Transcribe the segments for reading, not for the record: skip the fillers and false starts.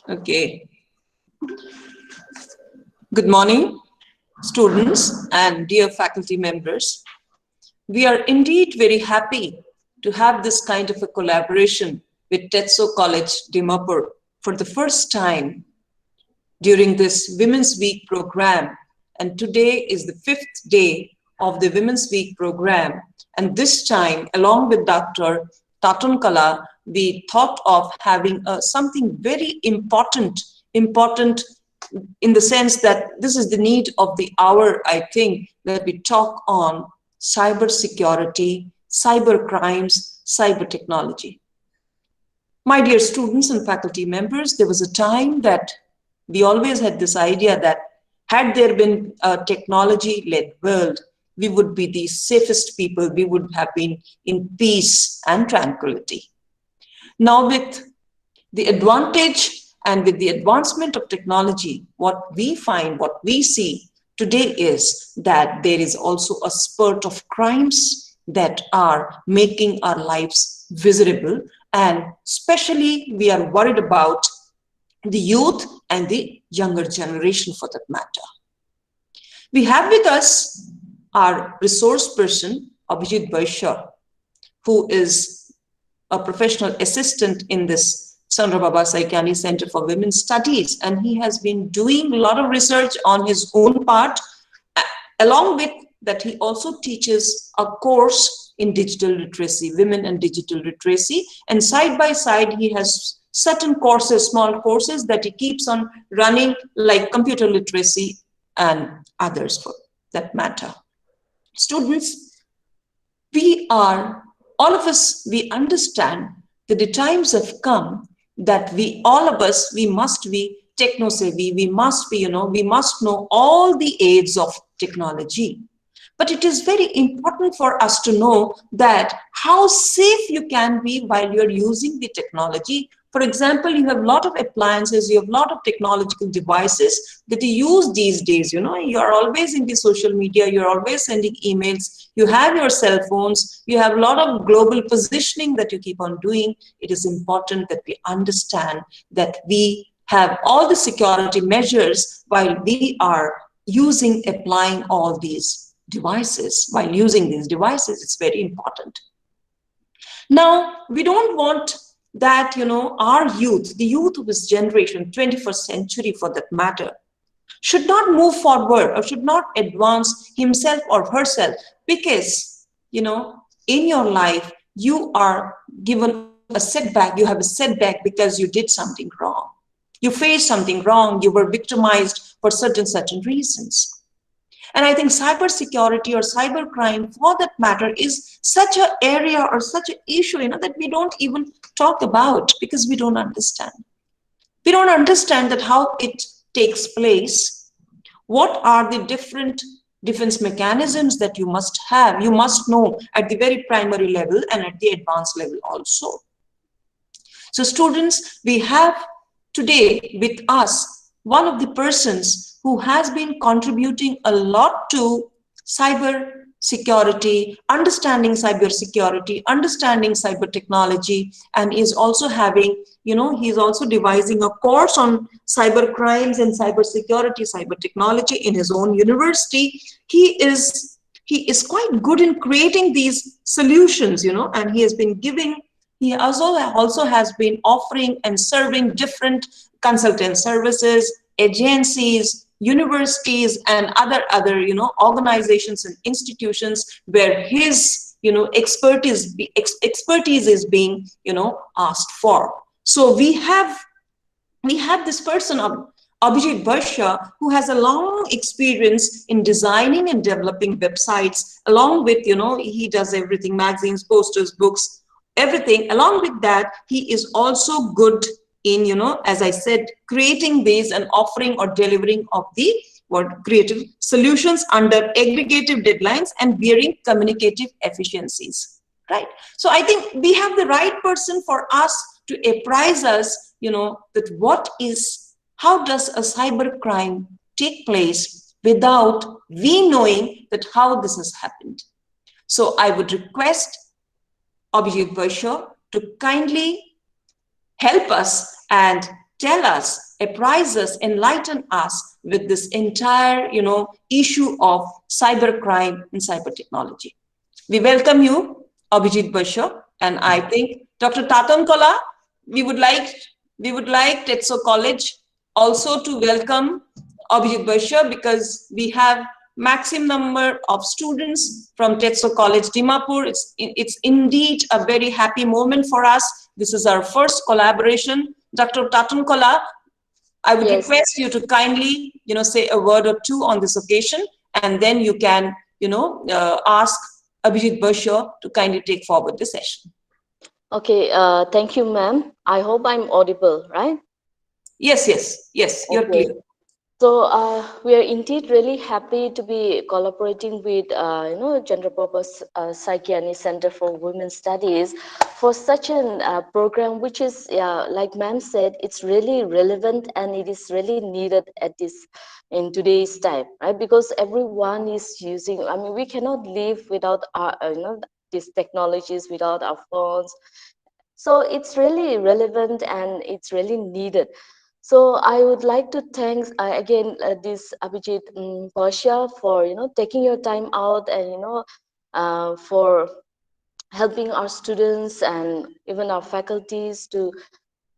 Okay. Good morning, students and dear faculty members. We are indeed very happy to have this kind of a collaboration with Tetso College, Dimapur for the first time during this Women's Week program. And today is the 5th day of the Women's Week program. And this time, along with Dr. Tatunkala, we thought of having something very important in the sense that this is the need of the hour, I think, that we talk on cyber security, cyber crimes, cyber technology. My dear students and faculty members, there was a time that we always had this idea that had there been a technology-led world, we would be the safest people, we would have been in peace and tranquility. Now with the advantage and with the advancement of technology, what we find, what we see today is that there is also a spurt of crimes that are making our lives miserable, and especially we are worried about the youth and the younger generation for that matter. We have with us our resource person, Abhijit Vaishya, who is a professional assistant in this Chandraprabha Saikiani Center for Women's Studies, and he has been doing a lot of research on his own part. Along with that, he also teaches a course in digital literacy, women and digital literacy, and side by side he has certain courses, small courses that he keeps on running, like computer literacy and others for that matter. Students, all of us, we understand that the times have come that all of us, we must be techno-savvy, we must know all the aids of technology. But it is very important for us to know that how safe you can be while you're using the technology. For example, you have a lot of appliances, you have a lot of technological devices that you use these days. You're always in the social media, you're always sending emails, you have your cell phones, you have a lot of global positioning that you keep on doing. It is important that we understand that we have all the security measures while we are applying all these devices. While using these devices, it's very important. Now, we don't want that, our youth, the youth of this generation, 21st century for that matter, should not move forward or should not advance himself or herself because, in your life, you are given a setback, you have a setback because you did something wrong. You faced something wrong, you were victimized for certain reasons. And I think cybersecurity or cybercrime, for that matter, is such an area or such an issue, that we don't even talk about because we don't understand. We don't understand that how it takes place. What are the different defense mechanisms that you must have? You must know at the very primary level and at the advanced level also. So students, we have today with us one of the persons who has been contributing a lot to cyber security, understanding cyber security, understanding cyber technology, and is also having, he's also devising a course on cyber crimes and cyber security, cyber technology in his own university. He is quite good in creating these solutions, and he has been he also has been offering and serving different consultant services, agencies, universities, and other organizations and institutions where his expertise is being asked for. So we have this person, Abhijit Vaishya, who has a long experience in designing and developing websites. Along with he does everything: magazines, posters, books, everything. Along with that, he is also good in, as I said, creating these and offering or delivering of the creative solutions under aggregative deadlines and bearing communicative efficiencies, right? So I think we have the right person for us to apprise us, that how does a cyber crime take place without we knowing that how this has happened. So I would request Abhijit Vaishya to kindly help us and tell us, apprise us, enlighten us with this entire, issue of cybercrime and cyber technology. We welcome you, Abhijit Basha, and I think Dr. Tatan Kola, we would like we would like Tetso College also to welcome Abhijit Basha because we have maximum number of students from Tetso College Dimapur. It's indeed a very happy moment for us. This is our first collaboration. Dr. Tatan Kola, I would Yes. request you to kindly, say a word or two on this occasion, and then you can, ask Abhijit Basha to kindly take forward the session. Okay. Thank you, ma'am. I hope I'm audible, right? Yes, yes, yes, you're Okay. clear. So we are indeed really happy to be collaborating with Chandraprabha's Saikiani Center for Women's Studies for such an program, which is, like ma'am said, it's really relevant and it is really needed at this in today's time, right? Because everyone is using. I mean, we cannot live without our, these technologies, without our phones. So it's really relevant and it's really needed. So I would like to thank again this Abhijit Pasha for taking your time out and for helping our students and even our faculties to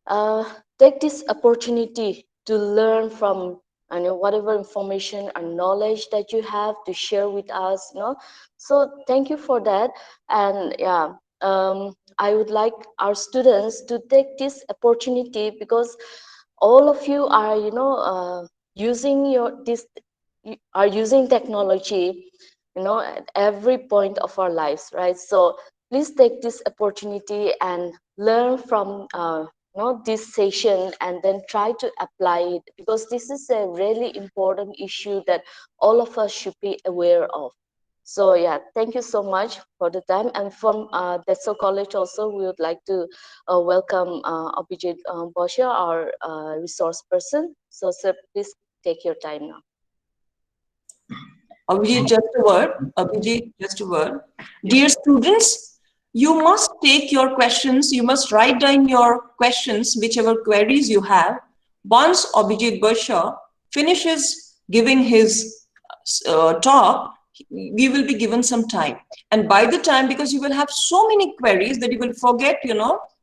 uh, take this opportunity to learn from whatever information or knowledge that you have to share with us. So thank you for that. And yeah, I would like our students to take this opportunity because all of you are using your this are using technology at every point of our lives, right? So please take this opportunity and learn from this session and then try to apply it because this is a really important issue that all of us should be aware of. So yeah, thank you so much for the time. And from Tetso College also, we would like to welcome Abhijit Bosha, our resource person. So sir, please take your time now. Abhijit, just a word. Abhijit, just a word. Yes. Dear students, you must take your questions, you must write down your questions, whichever queries you have. Once Abhijit Basha finishes giving his talk, we will be given some time. And by the time, because you will have so many queries that you will forget,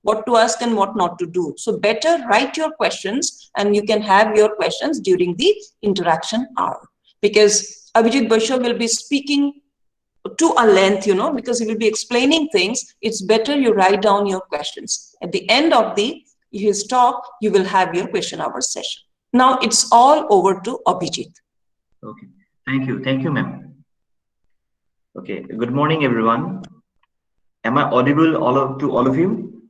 what to ask and what not to do. So better write your questions and you can have your questions during the interaction hour. Because Abhijit Basha will be speaking to a length, because he will be explaining things. It's better you write down your questions. At the end of his talk, you will have your question hour session. Now it's all over to Abhijit. Okay. Thank you. Thank you, ma'am. Okay. Good morning, everyone. Am I audible to all of you?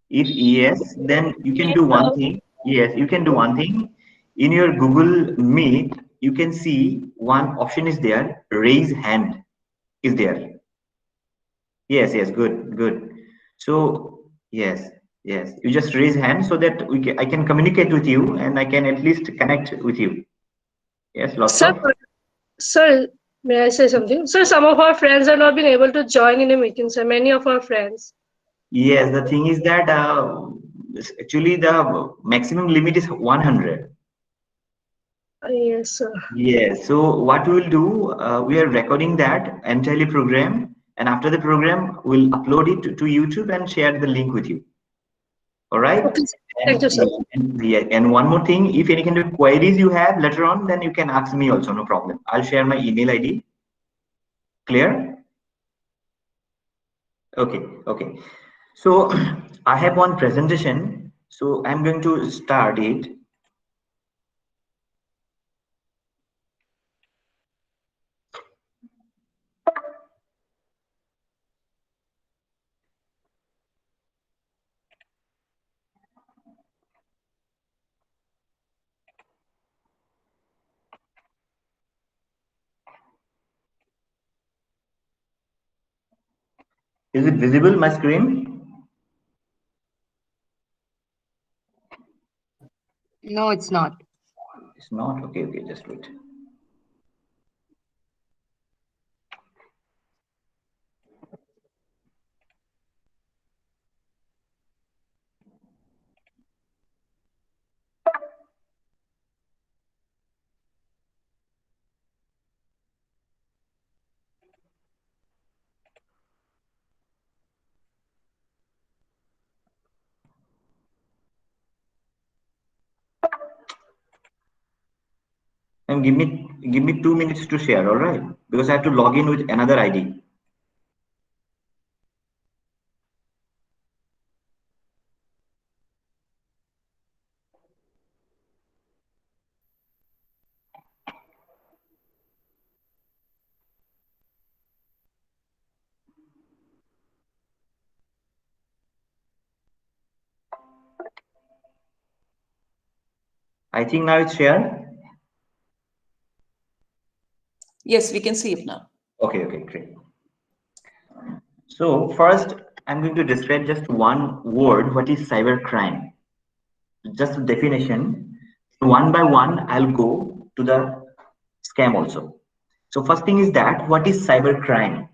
If yes, then you can do one thing. Yes, you can do one thing. In your Google Meet, you can see one option is there. Raise hand is there. Yes, yes, good, good. So yes, yes, you just raise hand so that I can communicate with you and I can at least connect with you. Yes, lots Sir, of. sir, may I say something? Sir, some of our friends have not been able to join in the meeting, sir. Many of our friends. Yes, the thing is that actually the maximum limit is 100. Yes, sir. Yes, so what we will do, we are recording that entirely program, and after the program, we'll upload it to YouTube and share the link with you. All right? Okay, sir. Thank And, you, sir. and one more thing, if any kind of queries you have later on, then you can ask me also, no problem. I'll share my email ID. Clear? Okay, okay. So I have one presentation, so I'm going to start it. Is it visible, my screen? No, it's not. It's not. Okay, okay, just wait. Ma'am, give me 2 minutes to share, all right? Because I have to log in with another ID. I think now it's shared. Yes, we can see it now. Okay, okay, great. So first, I'm going to describe just one word. What is cybercrime? Just a definition. One by one, I'll go to the scam also. So first thing is that what is cybercrime?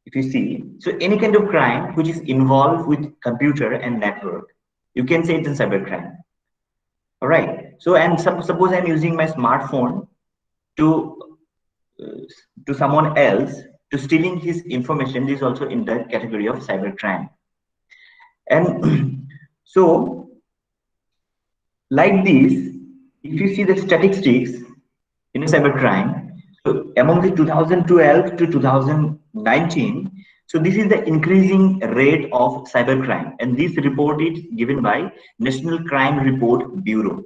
If you see, so any kind of crime which is involved with computer and network, you can say it's a cybercrime. All right. So and suppose I'm using my smartphone to uh, to someone else to stealing his information. This is also in the category of cybercrime. And so like this, if you see the statistics in cybercrime, so among the 2012 to 2019, so this is the increasing rate of cybercrime, and this report is given by National Crime Report Bureau.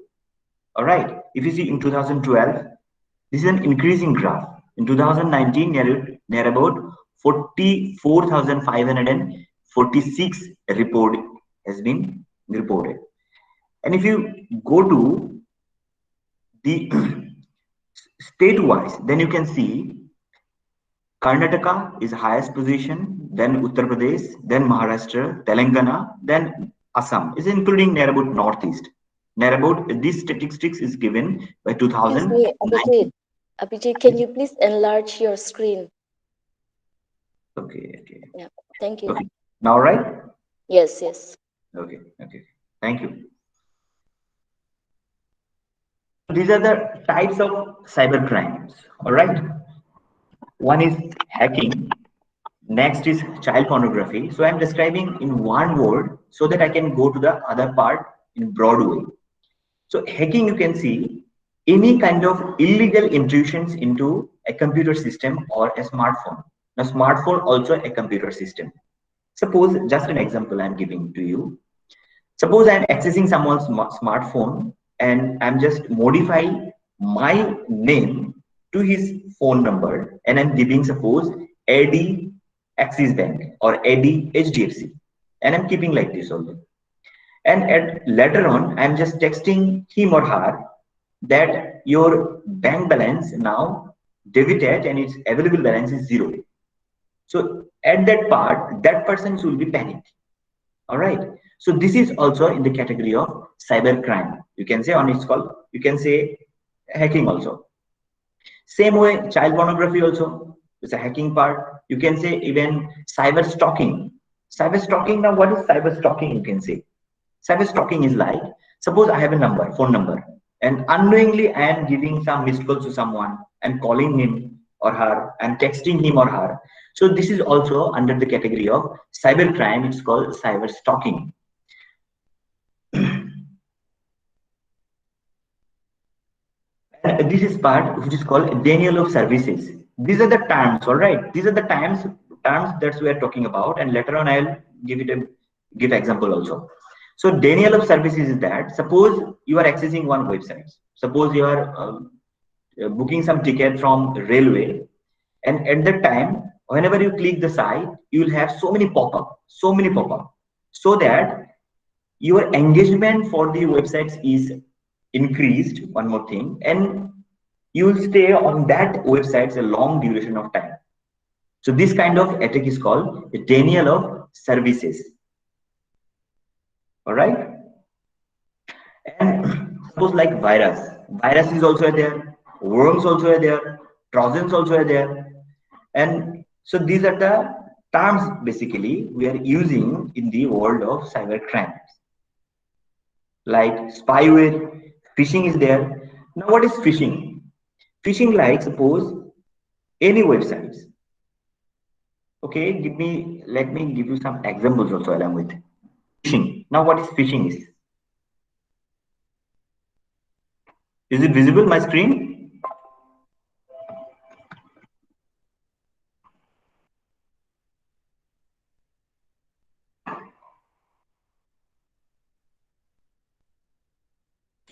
All right, if you see in 2012, this is an increasing graph. In 2019, near about 44,546 report has been reported. And if you go to the state-wise, then you can see Karnataka is highest position, then Uttar Pradesh, then Maharashtra, Telangana, then Assam is including near about Northeast. Near about this statistics is given by Excuse me, 2019. Abhijit, can you please enlarge your screen? Okay, okay, Yeah, thank you. okay. Now, right? Yes, yes. Okay, okay. Thank you. These are the types of cyber crimes. All right. One is hacking. Next is child pornography. So I'm describing in one word so that I can go to the other part in broad way. So hacking, you can see any kind of illegal intrusions into a computer system or a smartphone. Now, smartphone also a computer system. Suppose just an example I'm giving to you. Suppose I'm accessing someone's smartphone and I'm just modifying my name to his phone number and I'm giving suppose AD Axis Bank or AD HDFC and I'm keeping like this only. And later on, I'm just texting him or her that your bank balance now debited and its available balance is zero. So at that part, that person will be panicked. All right. So this is also in the category of cyber crime. You can say on its call, you can say hacking also. Same way, child pornography also is a hacking part. You can say even cyber stalking. Cyber stalking, now what is cyber stalking? You can say cyber stalking is like, suppose I have a number, phone number, and unknowingly I am giving some missed calls to someone. I'm calling him or her, I'm texting him or her. So this is also under the category of cyber crime. It's called cyber stalking. And this is part which is called denial of services. These are the terms, all right. These are the terms that we are talking about, and later on I'll give example also. So denial of services is that suppose you are accessing one website. Suppose you are booking some ticket from railway, and at that time, whenever you click the site, you will have so many pop-up, so that your engagement for the websites is increased. One more thing, and you will stay on that websites a long duration of time. So this kind of attack is called a denial of services. All right. And suppose like virus is also there, worms also are there, trojans also are there. And so these are the terms basically we are using in the world of cyber crimes. Like spyware, phishing is there. Now what is phishing? Phishing, like suppose any websites. Okay, let me give you some examples also along with phishing. Now what is phishing is? Is it visible my screen?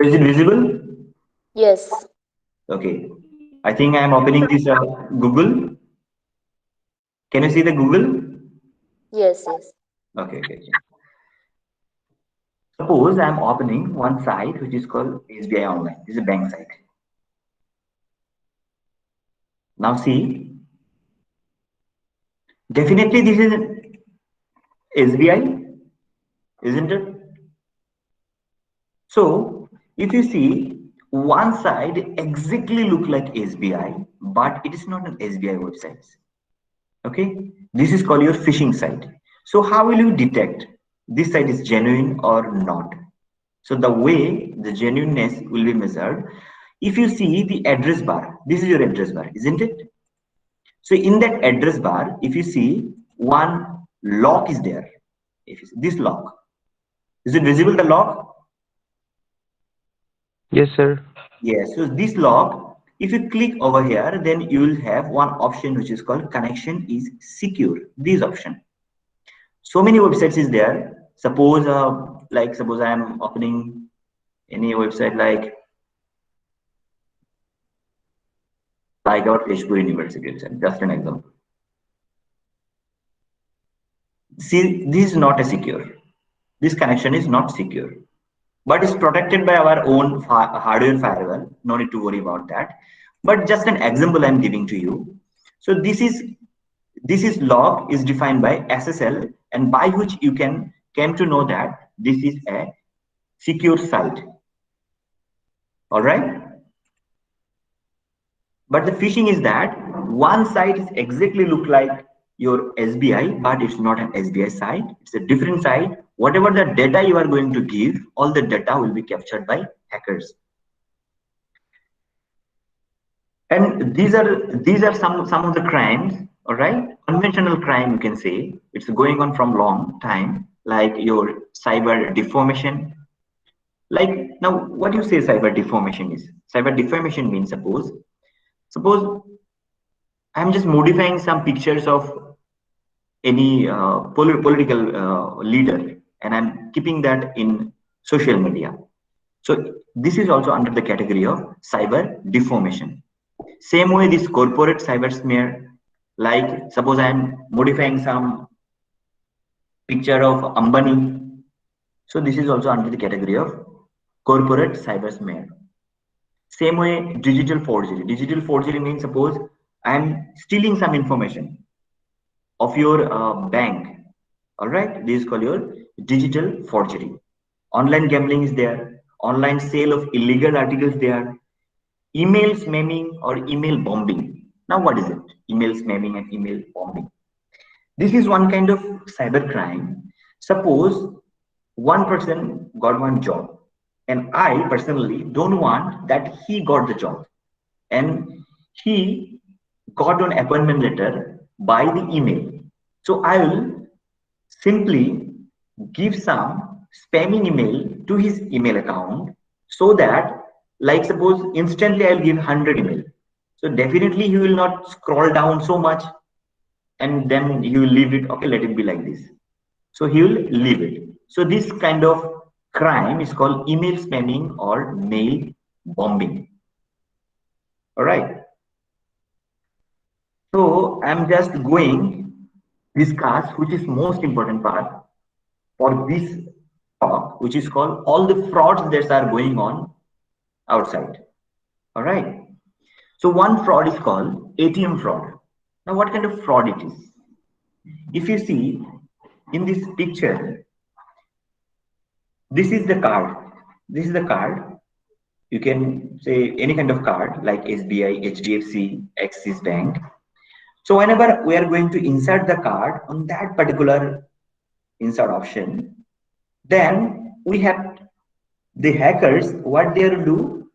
Is it visible? Yes. Okay. I think I am opening this Google. Can you see the Google? Yes. Yes. Okay, okay, okay. Suppose I'm opening one site which is called SBI Online. This is a bank site. Now see, definitely this is SBI, isn't it? So if you see, one side exactly look like SBI, but it is not an SBI website. Okay, this is called your phishing site. So how will you detect this site is genuine or not? So the way the genuineness will be measured, if you see the address bar, this is your address bar, isn't it? So in that address bar, if you see one lock is there, if you see this lock, is it visible the lock? Yes, sir. Yes. So this lock, if you click over here, then you will have one option which is called connection is secure. This option. So many websites is there. Suppose, suppose I am opening any website like our Tezpur University website. Just an example. See, this is not a secure. This connection is not secure, but it's protected by our own hardware firewall. No need to worry about that. But just an example I'm giving to you. So this is log is defined by SSL, and by which you can came to know that this is a secure site. All right. But the phishing is that one site is exactly look like your SBI, but it's not an SBI site. It's a different site. Whatever the data you are going to give, all the data will be captured by hackers. And these are some of the crimes. All right, conventional crime, you can say it's going on from long time, like your cyber defamation. Like now, what do you say cyber defamation is? Cyber defamation means suppose I'm just modifying some pictures of any political leader, and I'm keeping that in social media. So this is also under the category of cyber defamation. Same way, this corporate cyber smear, like suppose I'm modifying some picture of Ambani. So this is also under the category of corporate cyber smear. Same way, digital forgery. Digital forgery means suppose I'm stealing some information of your bank. All right, this is called your digital forgery. Online gambling is there. Online sale of illegal articles there. Email spamming or email bombing. Now, what is it? Email spamming and email bombing. This is one kind of cyber crime. Suppose one person got one job, and I personally don't want that he got the job, and he got an appointment letter by the email. So I will simply give some spamming email to his email account, so that, like suppose instantly I'll give 100 email. So definitely he will not scroll down so much, and then he will leave it. Okay, let it be like this. So he will leave it. So this kind of crime is called email spamming or mail bombing. All right. So I'm just going discuss which is most important part for this talk, which is called all the frauds that are going on outside. All right. So one fraud is called ATM fraud. Now, what kind of fraud it is? If you see in this picture, this is the card. This is the card. You can say any kind of card like SBI, HDFC, Axis Bank. So whenever we are going to insert the card on that particular insert option, then we have the hackers, what they will do,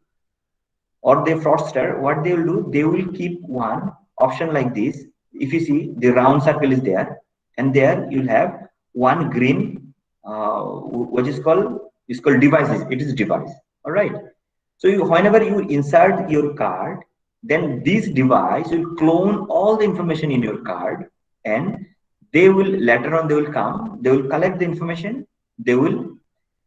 or the fraudster, what they will do, they will keep one option like this. If you see, the round circle is there, and there you'll have one green, what is called devices. It is device. All right. So whenever you insert your card, then this device will clone all the information in your card, and they will later on they will come, they will collect the information, they will,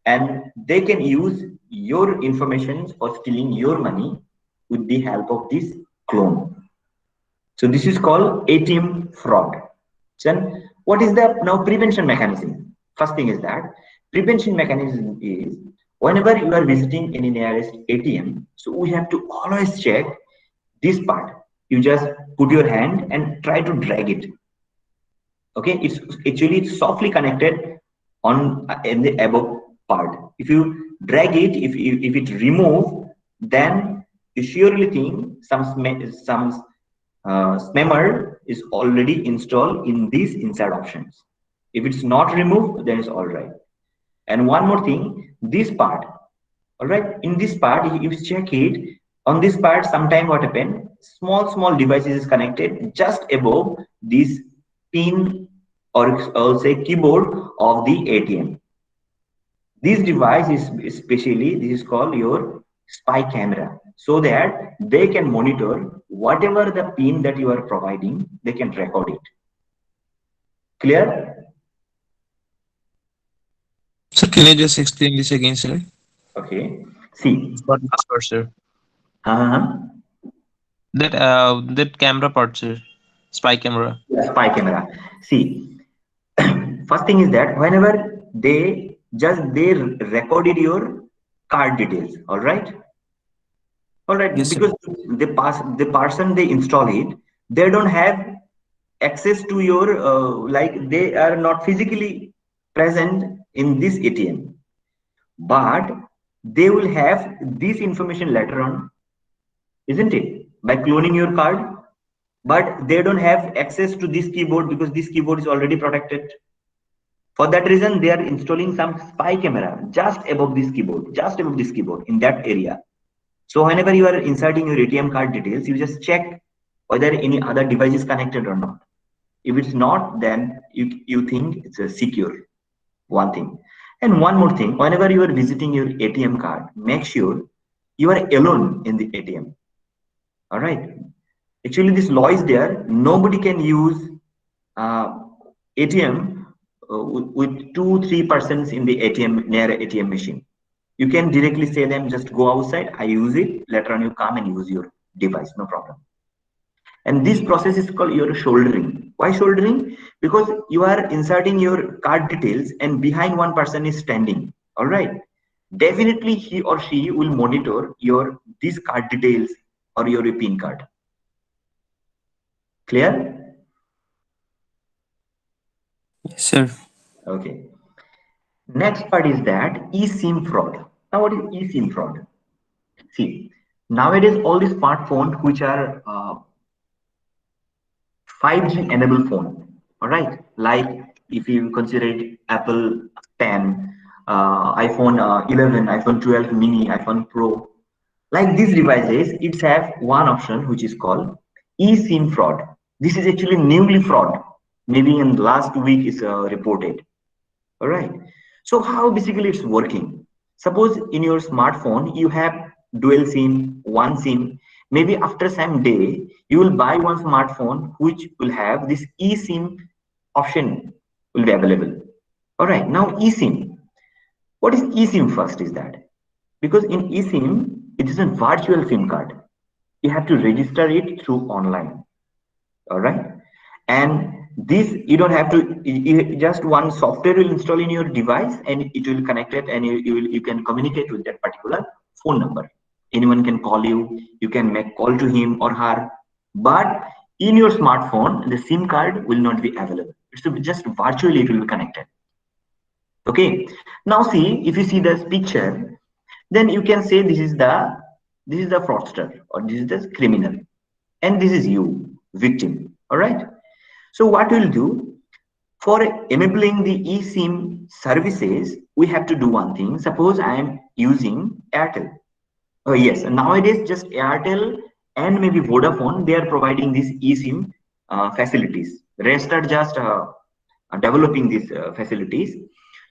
and they can use your information or stealing your money with the help of this clone. So this is called ATM fraud. Then what is the now prevention mechanism? First thing is that prevention mechanism is whenever you are visiting any nearest ATM, so we have to always check this part. You just put your hand and try to drag it. Okay, it's actually it's softly connected on in the above part. If you drag it, if it remove, then you surely think some spammer is already installed in these inside options. If it's not removed, then it's all right. And one more thing, this part, all right, in this part, if you check it, on this part, sometime what happened, small devices is connected just above this pin, or I'll say keyboard of the ATM. This device is especially, this is called your spy camera, so that they can monitor whatever the pin that you are providing, they can record it. Clear? Sir, can you just explain this again, sir? Okay. See. What last part, sir? Uh-huh. That camera part, sir. Spy camera. Spy camera. See, first thing is that whenever they recorded your card details, all right, Yes, sir. because the person they install it, they don't have access to your like they are not physically present in this ATM, but they will have this information later on, isn't it? By cloning your card, but they don't have access to this keyboard because this keyboard is already protected. For that reason, they are installing some spy camera just above this keyboard in that area. So whenever you are inserting your ATM card details, you just check whether any other device is connected or not. If it's not, then you think it's a secure, one thing. And one more thing, whenever you are visiting your ATM card, make sure you are alone in the ATM. All right. Actually, this law is there. Nobody can use ATM with 2-3 persons in the ATM near ATM machine. You can directly say them, just go outside, I use it, later on you come and use your device, no problem. And this process is called your shouldering. Why shouldering? Because you are inserting your card details and behind one person is standing. All right. Definitely he or she will monitor your these card details or your PIN card. Clear? Yes, sir. Okay. Next part is that eSIM fraud. Now, what is eSIM fraud? See, nowadays all these smartphones which are 5G enabled phone, all right? Like if you consider it Apple 10, iPhone 11, iPhone 12 mini, iPhone Pro, like these devices, it have one option which is called eSIM fraud. This is actually newly fraud. Maybe in last week is reported. All right. So how basically it's working? Suppose in your smartphone you have dual SIM, one SIM. Maybe after some day you will buy one smartphone which will have this eSIM option will be available. All right. Now eSIM. What is eSIM first is that? Because in eSIM it is a virtual SIM card. You have to register it through online. All right. And this you don't have to, just one software will install in your device and it will connect it, and you can communicate with that particular phone number. Anyone can call you, you can make call to him or her, but in your smartphone the SIM card will not be available. It's just virtually it will be connected. Okay, now see, if you see this picture, then you can say this is the fraudster or this is the criminal, and this is you, victim. All right. So what we'll do, for enabling the eSIM services, we have to do one thing. Suppose I am using Airtel. Oh yes, nowadays just Airtel and maybe Vodafone, they are providing these eSIM facilities. Rest are just developing these facilities.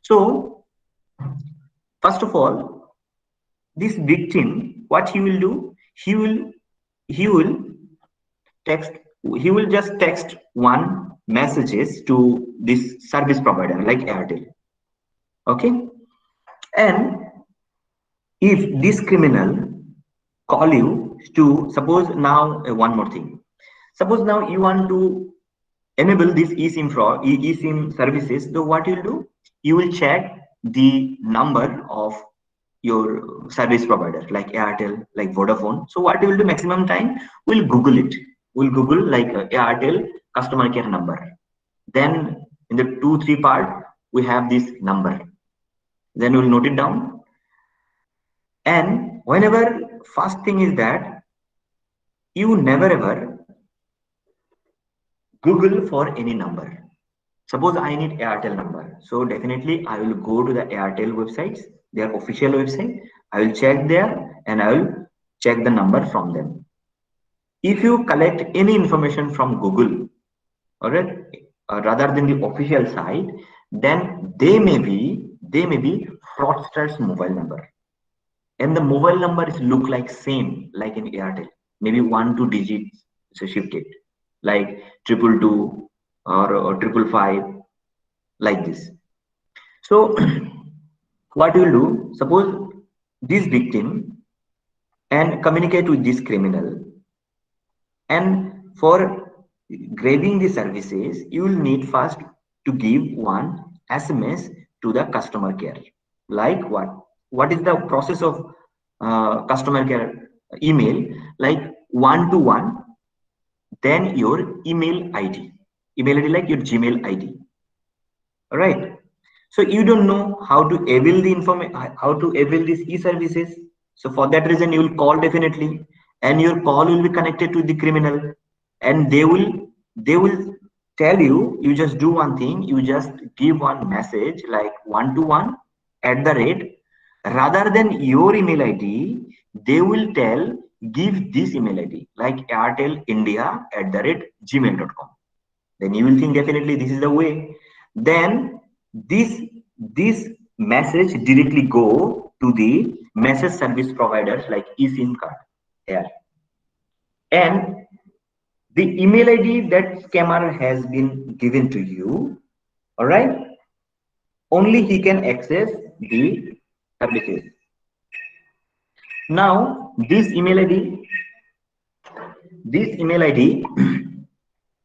So first of all, this victim, what he will do, he will text, he will just text one messages to this service provider like Airtel. Okay, and If this criminal call you to, suppose now, one more thing, suppose now you want to enable this eSIM fraud, eSIM services. So what you'll do, you will check the number of your service provider like Airtel, like Vodafone. So what you will do, maximum time we'll Google it. We'll Google like Airtel customer care number. Then in the 2-3 part we have this number. Then we'll note it down. And whenever, first thing is that you never ever Google for any number. Suppose I need Airtel number. So definitely I will go to the Airtel websites, their official website. I will check there and I will check the number from them. If you collect any information from Google, all right, rather than the official site, then they may be fraudsters' mobile number, and the mobile number is look like same like in Airtel, maybe 1-2 digits so shifted, like 222 or 555, like this. So what you will do, suppose this victim and communicate with this criminal, and for grabbing the services, you will need first to give one SMS to the customer care. Like what? What is the process of customer care email? Like 1 to 1, then your email ID like your Gmail ID. All right. So you don't know how to avail the information, how to avail these e-services. So for that reason, you will call definitely, and your call will be connected to the criminal, and they will tell you. You just do one thing. You just give one message like 1 to 1 at the rate, rather than your email ID. They will tell, give this email ID like Airtel India at the rate gmail.com. Then you will think definitely this is the way. Then this message directly go to the message service providers like eSIM card here, and the email ID that scammer has been given to you, all right, only he can access the services. Now this email ID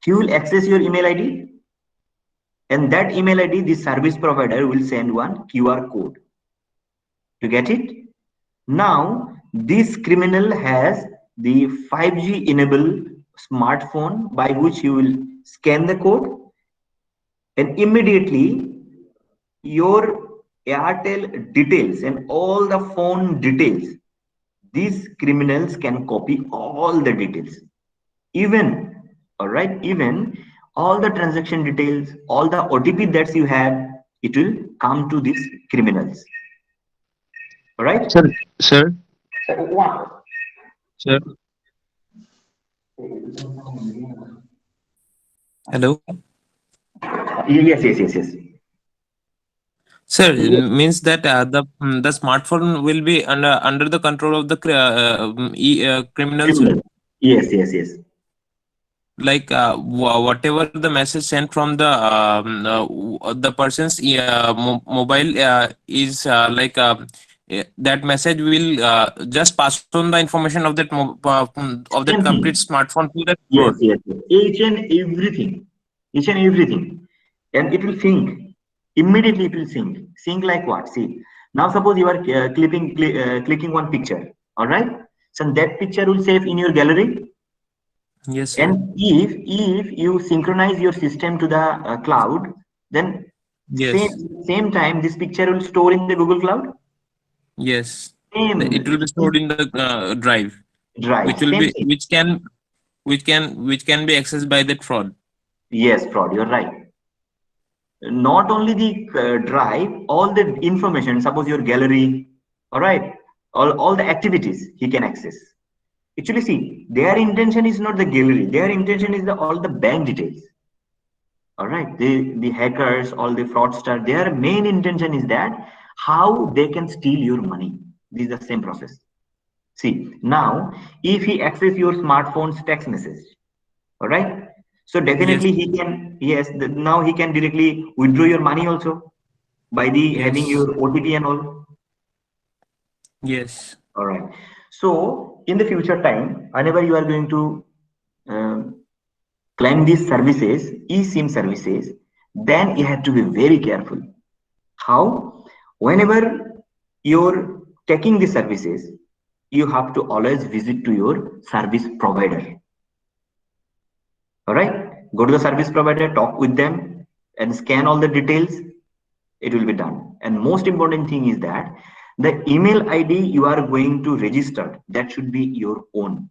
he will access your email ID, and that email ID the service provider will send one QR code to get it. Now this criminal has the 5G enabled smartphone by which he will scan the code, and immediately your Airtel details and all the phone details, these criminals can copy all the details, even, all right, even all the transaction details, all the OTP that you have, it will come to these criminals. All right. Sir, sir, Wow. sir. Hello. Yes. Sir, Yes, means that the smartphone will be under the control of the criminals. criminal. Yes. Like whatever the message sent from the person's mobile is that message will just pass on the information of of that Same complete thing. smartphone to that fraud. Yes. Each and everything, and it will sync immediately. It will sync like what? See, now suppose you are clicking one picture. All right, so that picture will save in your gallery. Yes, sir. And if you synchronize your system to the cloud, then same Yes. same time this picture will store in the Google Cloud. Yes. It will Same be stored in the drive, drive, which will same be thing. which can be accessed by that fraud. Yes, fraud. You're right. Not only the drive, all the information. Suppose your gallery, all right, all the activities he can access. Actually, see, their intention is not the gallery. Their intention is the all the bank details. All right, the hackers, all the fraudster, their main intention is that how they can steal your money. This is the same process. See, now if he access your smartphone's text message, all right, so Yes. definitely he can, yes, now he can directly withdraw your money also by the having Yes. your OTP and all. Yes. All right. So in the future time, whenever you are going to um, claim these services, eSIM services, then you have to be very careful. How? Whenever you're taking the services, you have to always visit to your service provider. All right. Go to the service provider, talk with them, and scan all the details. It will be done. And most important thing is that the email ID you are going to register, that should be your own.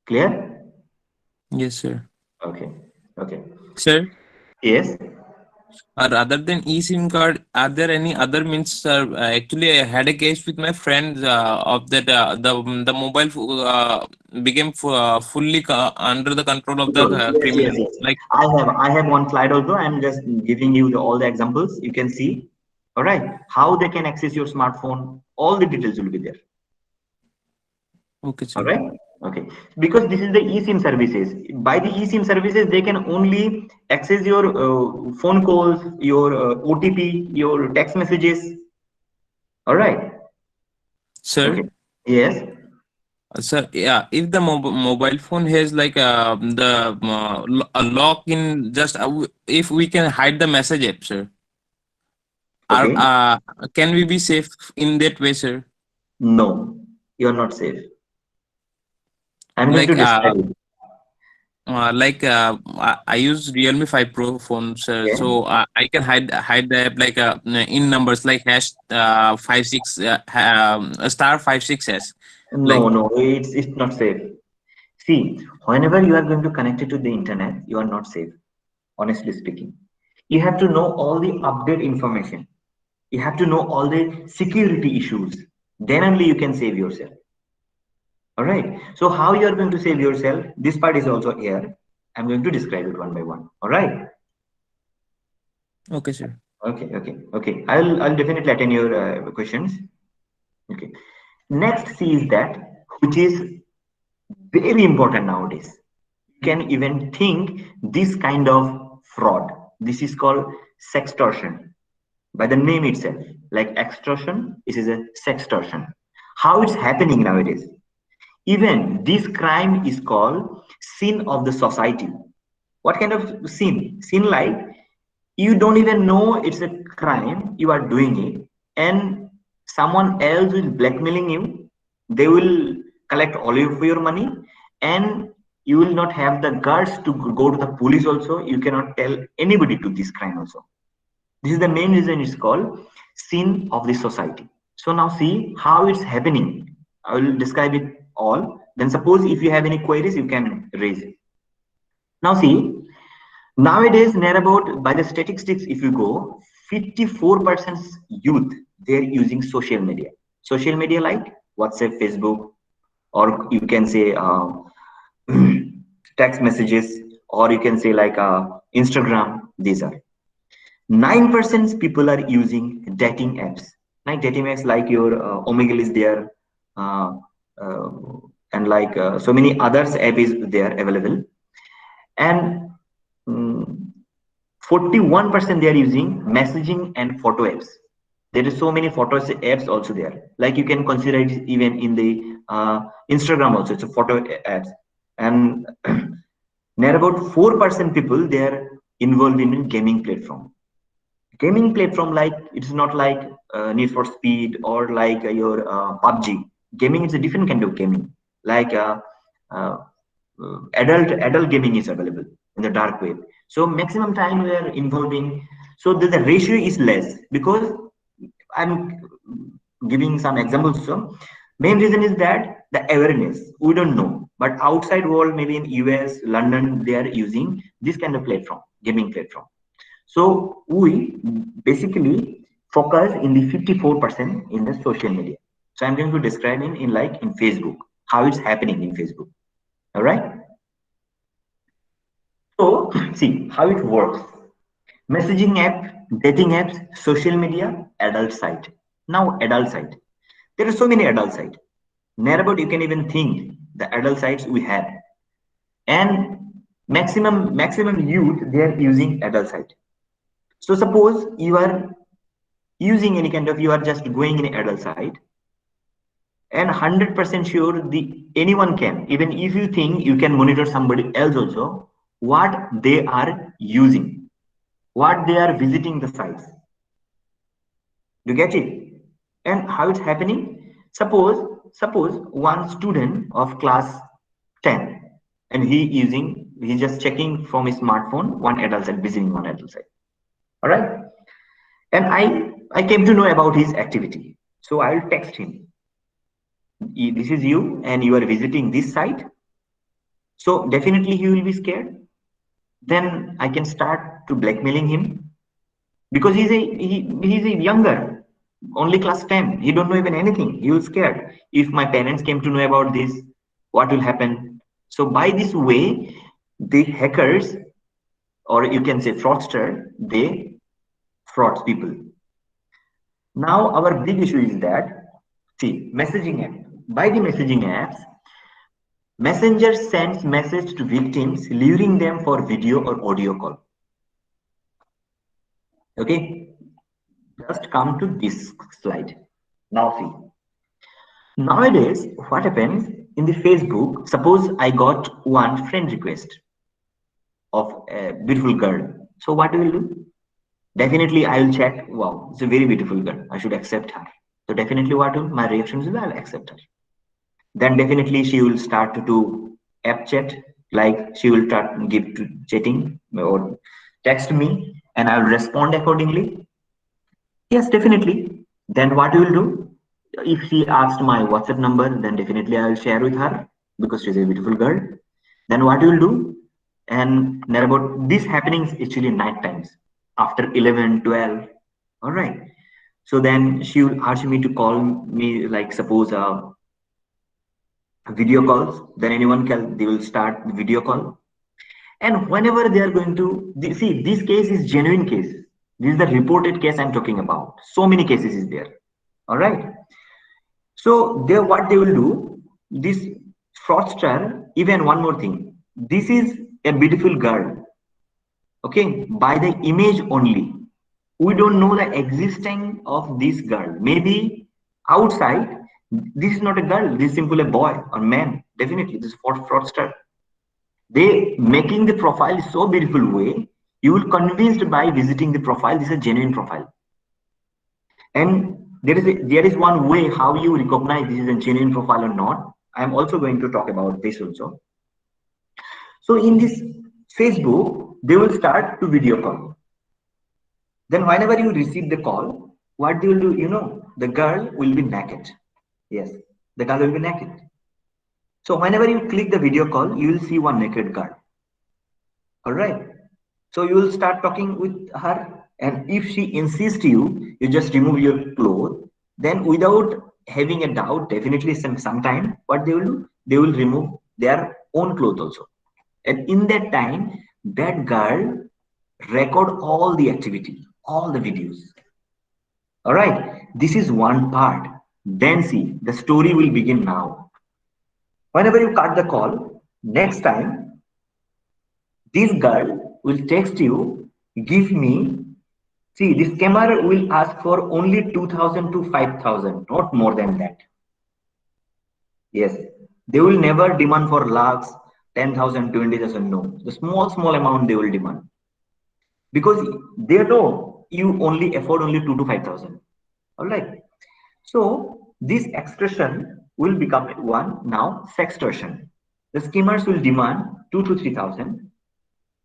Clear? Yes, sir. Okay. Okay. Sir, Yes. rather than eSIM card, are there any other means, sir? Actually, I had a case with my friends of that the mobile became fully under the control of the Yes, yes, criminal. yes. Like, I have one slide also. I'm just giving you all the examples. You can see, all right, how they can access your smartphone. All the details will be there. okay, All sir. right. Okay. Because this is the eSIM services. By the eSIM services, they can only access your phone calls, your OTP, your text messages. All right. Okay. Sir, Yes. sir, yeah, if the mobile phone has like a lock in, just if we can hide the message app, sir, are Okay. can we be safe in that way, sir? No, you're not safe. I'm going to Like describe it. I use Realme 5 Pro phones, Okay. so I can hide the app like in numbers like hash 56 star 56s. No, Like, no, it's not safe. See, whenever you are going to connect it to the internet, you are not safe, honestly speaking. You have to know all the update information. You have to know all the security issues. Then only you can save yourself. All right. So how you are going to save yourself? This part is also here. I'm going to describe it one by one. All right. okay, sir. Okay. Okay. Okay. I'll definitely attend your questions. Okay. Next, see is that which is very important nowadays. You can even think this kind of fraud. This is called sextortion by the name itself. Like extortion, this is a sextortion. How it's happening nowadays? Even this crime is called sin of the society. What kind of sin? Sin like you don't even know it's a crime, you are doing it, and someone else is blackmailing you. They will collect all of your money, and you will not have the guts to go to the police also. You cannot tell anybody to this crime also. This is the main reason it's called sin of the society. So now see how it's happening. I will describe it all. Then suppose if you have any queries, you can raise it. Now see, nowadays near about by the statistics, if you go, 54% youth they're using social media. Social media like WhatsApp, Facebook, or you can say text messages, or you can say like Instagram. These are 9% people are using dating apps. Like dating apps like your Omegle is there, uh, uh, and like so many others app is there available. And 41% they are using messaging and photo apps. There is so many photos apps also there. Like you can consider it even in the Instagram also. It's a photo apps. And near about 4% people they are involved in gaming platform. Gaming platform like it's not like Need for Speed or like your PUBG. Gaming is a different kind of gaming. Like uh, adult gaming is available in the dark web. So maximum time we are involving. So the ratio is less because I'm giving some examples. So main reason is that the awareness we don't know, but outside world maybe in US, London they are using this kind of platform, gaming platform. So we basically focus in the 54% in the social media. So I'm going to describe in like in Facebook, how it's happening in Facebook. All right. So see how it works. Messaging app, dating apps, social media, adult site. Now adult site. There are so many adult sites. Near about you can even think the adult sites we have. And maximum youth they are using adult site. So suppose you are using any kind of, you are just going in adult site, and 100% sure the anyone can, even if you think you can monitor somebody else also, what they are using, what they are visiting the sites. You get it? And how it's happening? Suppose one student of class 10, and he's just checking from his smartphone one adult site, visiting one adult site. All right. And I came to know about his activity. So I'll text him. This is you and you are visiting this site. So definitely he will be scared. Then I can start to blackmailing him, because he's a younger, only class 10. He don't know even anything. He was scared. If my parents came to know about this, what will happen? So by this way, the hackers, or you can say fraudster, they frauds people. Now our big issue is that, see, messaging app. By the messaging apps, messenger sends message to victims, luring them for video or audio call. Okay, just come to this slide. Now see, nowadays what happens in the Facebook, suppose I got one friend request of a beautiful girl. So what will do? Definitely I will check, wow, it's a very beautiful girl, I should accept her. So definitely what will my reaction will be, I'll accept her. Then definitely she will start to do app chat, like she will start give to chatting or text me, and I will respond accordingly. Yes, definitely. Then what you will do? If she asked my WhatsApp number, then definitely I will share with her, because she's a beautiful girl. Then what you will do? And there about this happenings actually night times after 11, 12. All right. So then she will ask me to call me, like suppose video calls. Then anyone can, they will start the video call. And whenever they are going to see, this case is genuine case. This is the reported case I'm talking about. So many cases is there. All right. So they, what they will do, this fraudster, even one more thing. This is a beautiful girl. Okay, by the image only. We don't know the existence of this girl. Maybe outside, this is not a girl. This is simply a boy or man. Definitely, this is fraudster. They making the profile so beautiful way, you will convinced by visiting the profile, this is a genuine profile. And there is one way how you recognize this is a genuine profile or not. I am also going to talk about this also. So in this Facebook, they will start to video call. Then whenever you receive the call, what they will do, you know, the girl will be naked. Yes, the girl will be naked. So whenever you click the video call, you will see one naked girl. All right. So you will start talking with her, and if she insists you just remove your clothes. Then without having a doubt, definitely sometime what they will do, they will remove their own clothes also. And in that time, that girl record all the activity, all the videos. All right, this is one part. Then see, the story will begin now. Whenever you cut the call, next time, this girl will text you, give me, see, this scammer will ask for only 2,000 to 5,000, not more than that. Yes, they will never demand for lakhs, 10,000, 20,000, no. The small amount they will demand. Because they know you only afford only 2 to 5,000. All right. So this extortion will become one now sextortion. The scammers will demand 2 to 3,000.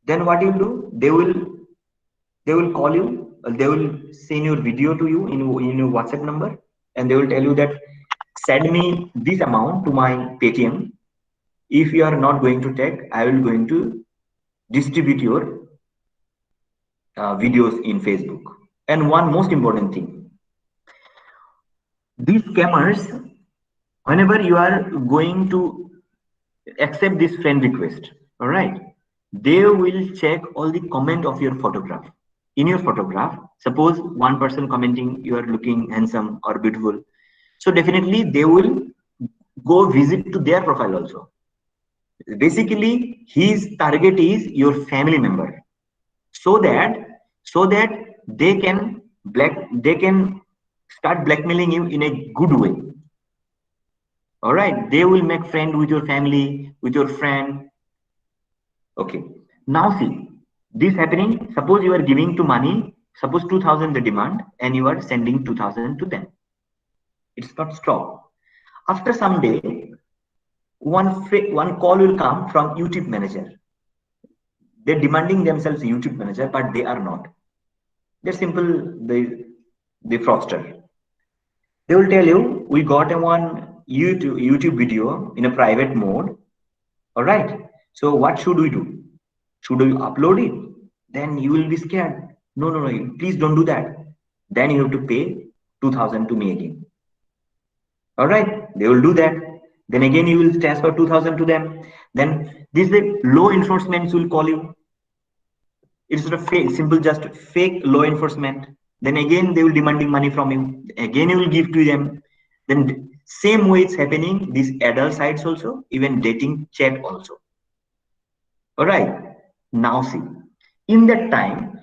Then what you do? They will call you. They will send your video to you in your WhatsApp number, and they will tell you that send me this amount to my Paytm. If you are not going to take, I will going to distribute your videos in Facebook. And one most important thing, these scammers, whenever you are going to accept this friend request, all right, they will check all the comment of your photograph. In your photograph, suppose one person commenting you are looking handsome or beautiful, so definitely they will go visit to their profile also. Basically his target is your family member, so that they can they can start blackmailing you in a good way. All right, they will make friend with your family, with your friend. Okay, now see, this happening, suppose you are giving to money, suppose 2000 the demand, and you are sending 2000 to them. It's not stop. After some day, one call will come from YouTube manager. They're demanding themselves YouTube manager, but they are not. They're simple, the fraudster. They will tell you, we got a one YouTube video in a private mode. All right. So what should we do? Should we upload it? Then you will be scared. No, no, no. Please don't do that. Then you have to pay 2000 to me again. All right. They will do that. Then again you will transfer 2000 to them. Then this the law enforcement will call you. It's not a fake, simple, just fake law enforcement. Then again they will demanding money from you. Again you will give to them. Then same way it's happening. These adult sites also, even dating chat also. All right. Now see, in that time,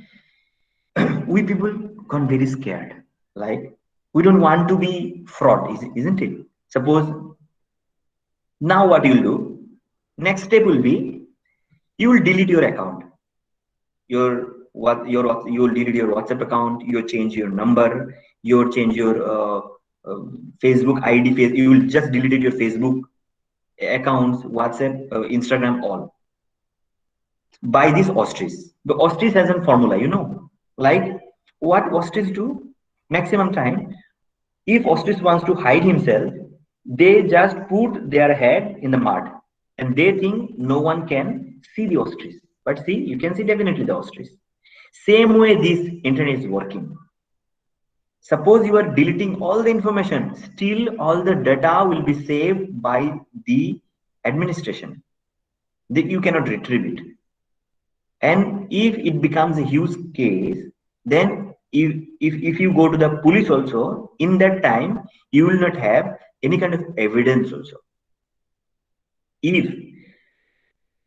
we people got very scared. Like we don't want to be fraud, isn't it? Suppose now what you'll do? Next step will be you will delete your account. You will delete your WhatsApp account. You change your number. You change your Facebook ID. You will just delete your Facebook accounts, WhatsApp, Instagram, all by this ostrich. The ostrich has a formula, like what ostrich do maximum time. If ostrich wants to hide himself, they just put their head in the mud and they think no one can see the ostrich. But see, you can see definitely the ostrich. Same way this internet is working. Suppose you are deleting all the information, still all the data will be saved by the administration. You cannot retrieve it. And if it becomes a huge case, then if you go to the police also, in that time you will not have any kind of evidence also. If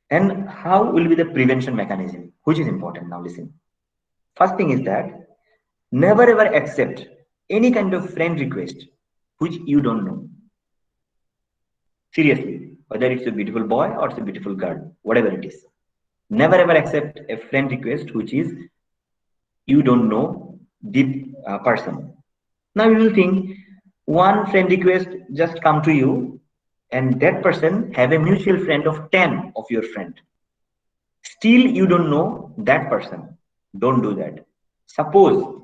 and how will be the prevention mechanism, which is important. Now listen, first thing is that never ever accept any kind of friend request which you don't know. Seriously, whether it's a beautiful boy or it's a beautiful girl, whatever it is, never ever accept a friend request which is you don't know the person. Now you will think one friend request just come to you and that person have a mutual friend of 10 of your friend. Still you don't know that person. Don't do that. Suppose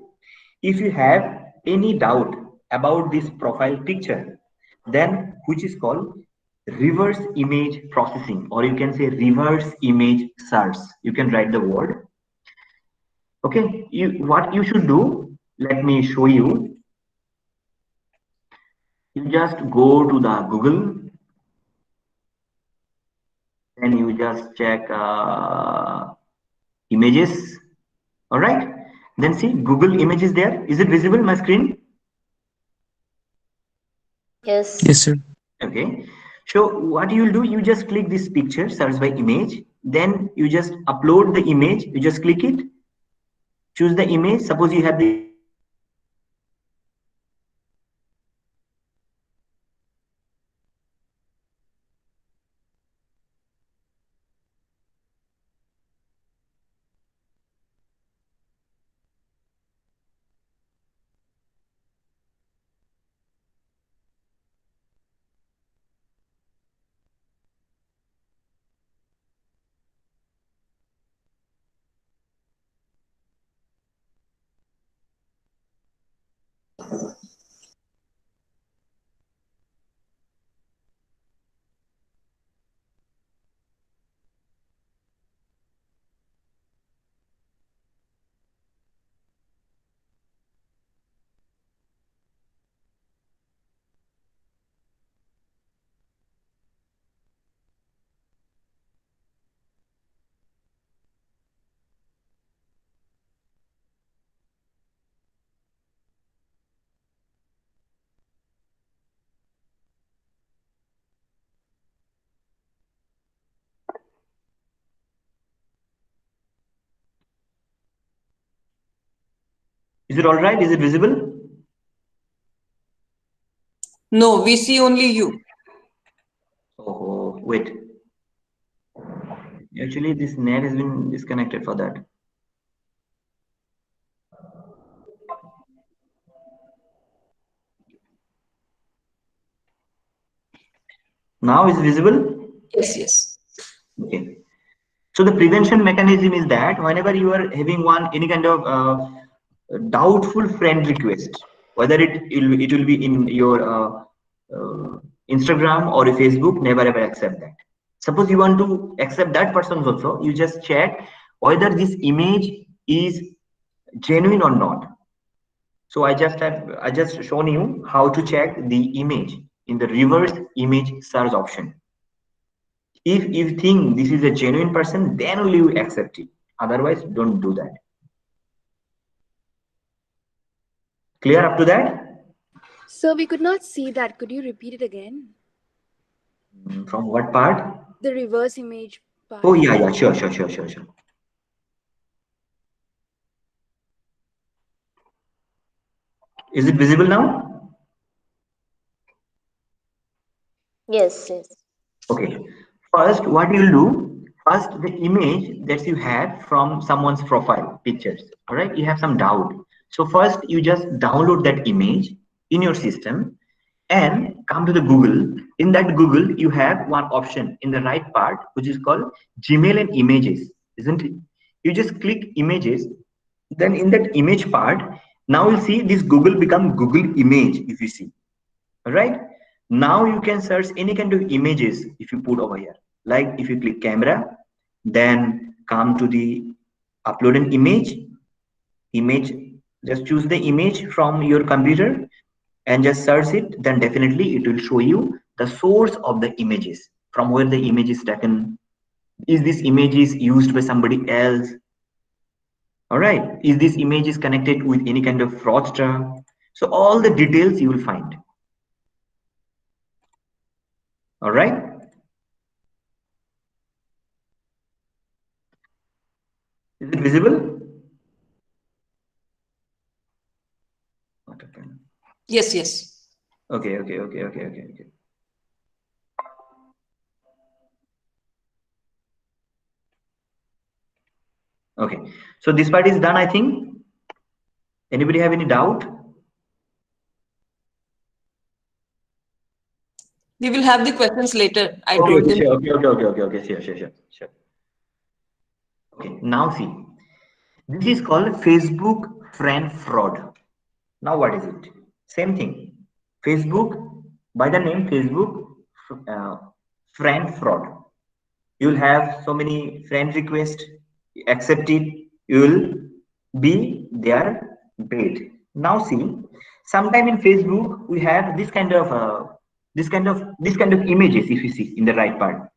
if you have any doubt about this profile picture, then which is called reverse image processing, or you can say reverse image search. You can write the word. Okay, what you should do, let me show you. You just go to the Google and you just check images. All right, then see Google images there. Is it visible my screen? Yes. Yes, sir. Okay, so what you will do, you just click this picture, search by image, then you just upload the image. You just click it, choose the image. Suppose you have the image of a Is it all right? Is it visible? No, we see only you. Oh, wait. Actually, this net has been disconnected for that. Now is visible? Yes, yes. Okay. So the prevention mechanism is that whenever you are having any kind of doubtful friend request, whether it will be in your Instagram or Facebook, never ever accept that. Suppose you want to accept that person also, you just check whether this image is genuine or not. So I just shown you how to check the image in the reverse image search option. If you think this is a genuine person, then only you accept it. Otherwise, don't do that. Clear up to that? So we could not see that. Could you repeat it again? From what part? The reverse image part. Oh, yeah, sure. Is it visible now? Yes, yes. Okay. First, what you'll do, first the image that you have from someone's profile pictures, all right? You have some doubt. So first you just download that image in your system and come to the Google. In that Google, you have one option in the right part, which is called Gmail and images, isn't it? You just click images. Then in that image part, now you'll see this Google become Google image, if you see. All right. Now you can search any kind of images if you put over here. Like if you click camera, then come to the upload an image, just choose the image from your computer and just search it. Then definitely it will show you the source of the images, from where the image is taken. Is this image is used by somebody else? All right. Is this image is connected with any kind of fraudster? So all the details you will find. All right. Is it visible? What happened? Yes, yes. Okay. Okay. So this part is done, I think. Anybody have any doubt? We will have the questions later. I Okay, told them. sure. Okay. Sure. Okay. Now see, this is called Facebook friend fraud. Now what is it? Same thing. Facebook, by the name Facebook uh, friend fraud. You'll have so many friend requests, accept it, you'll be their bait. Now see, sometime in Facebook we have this kind of images. If you see in the right part,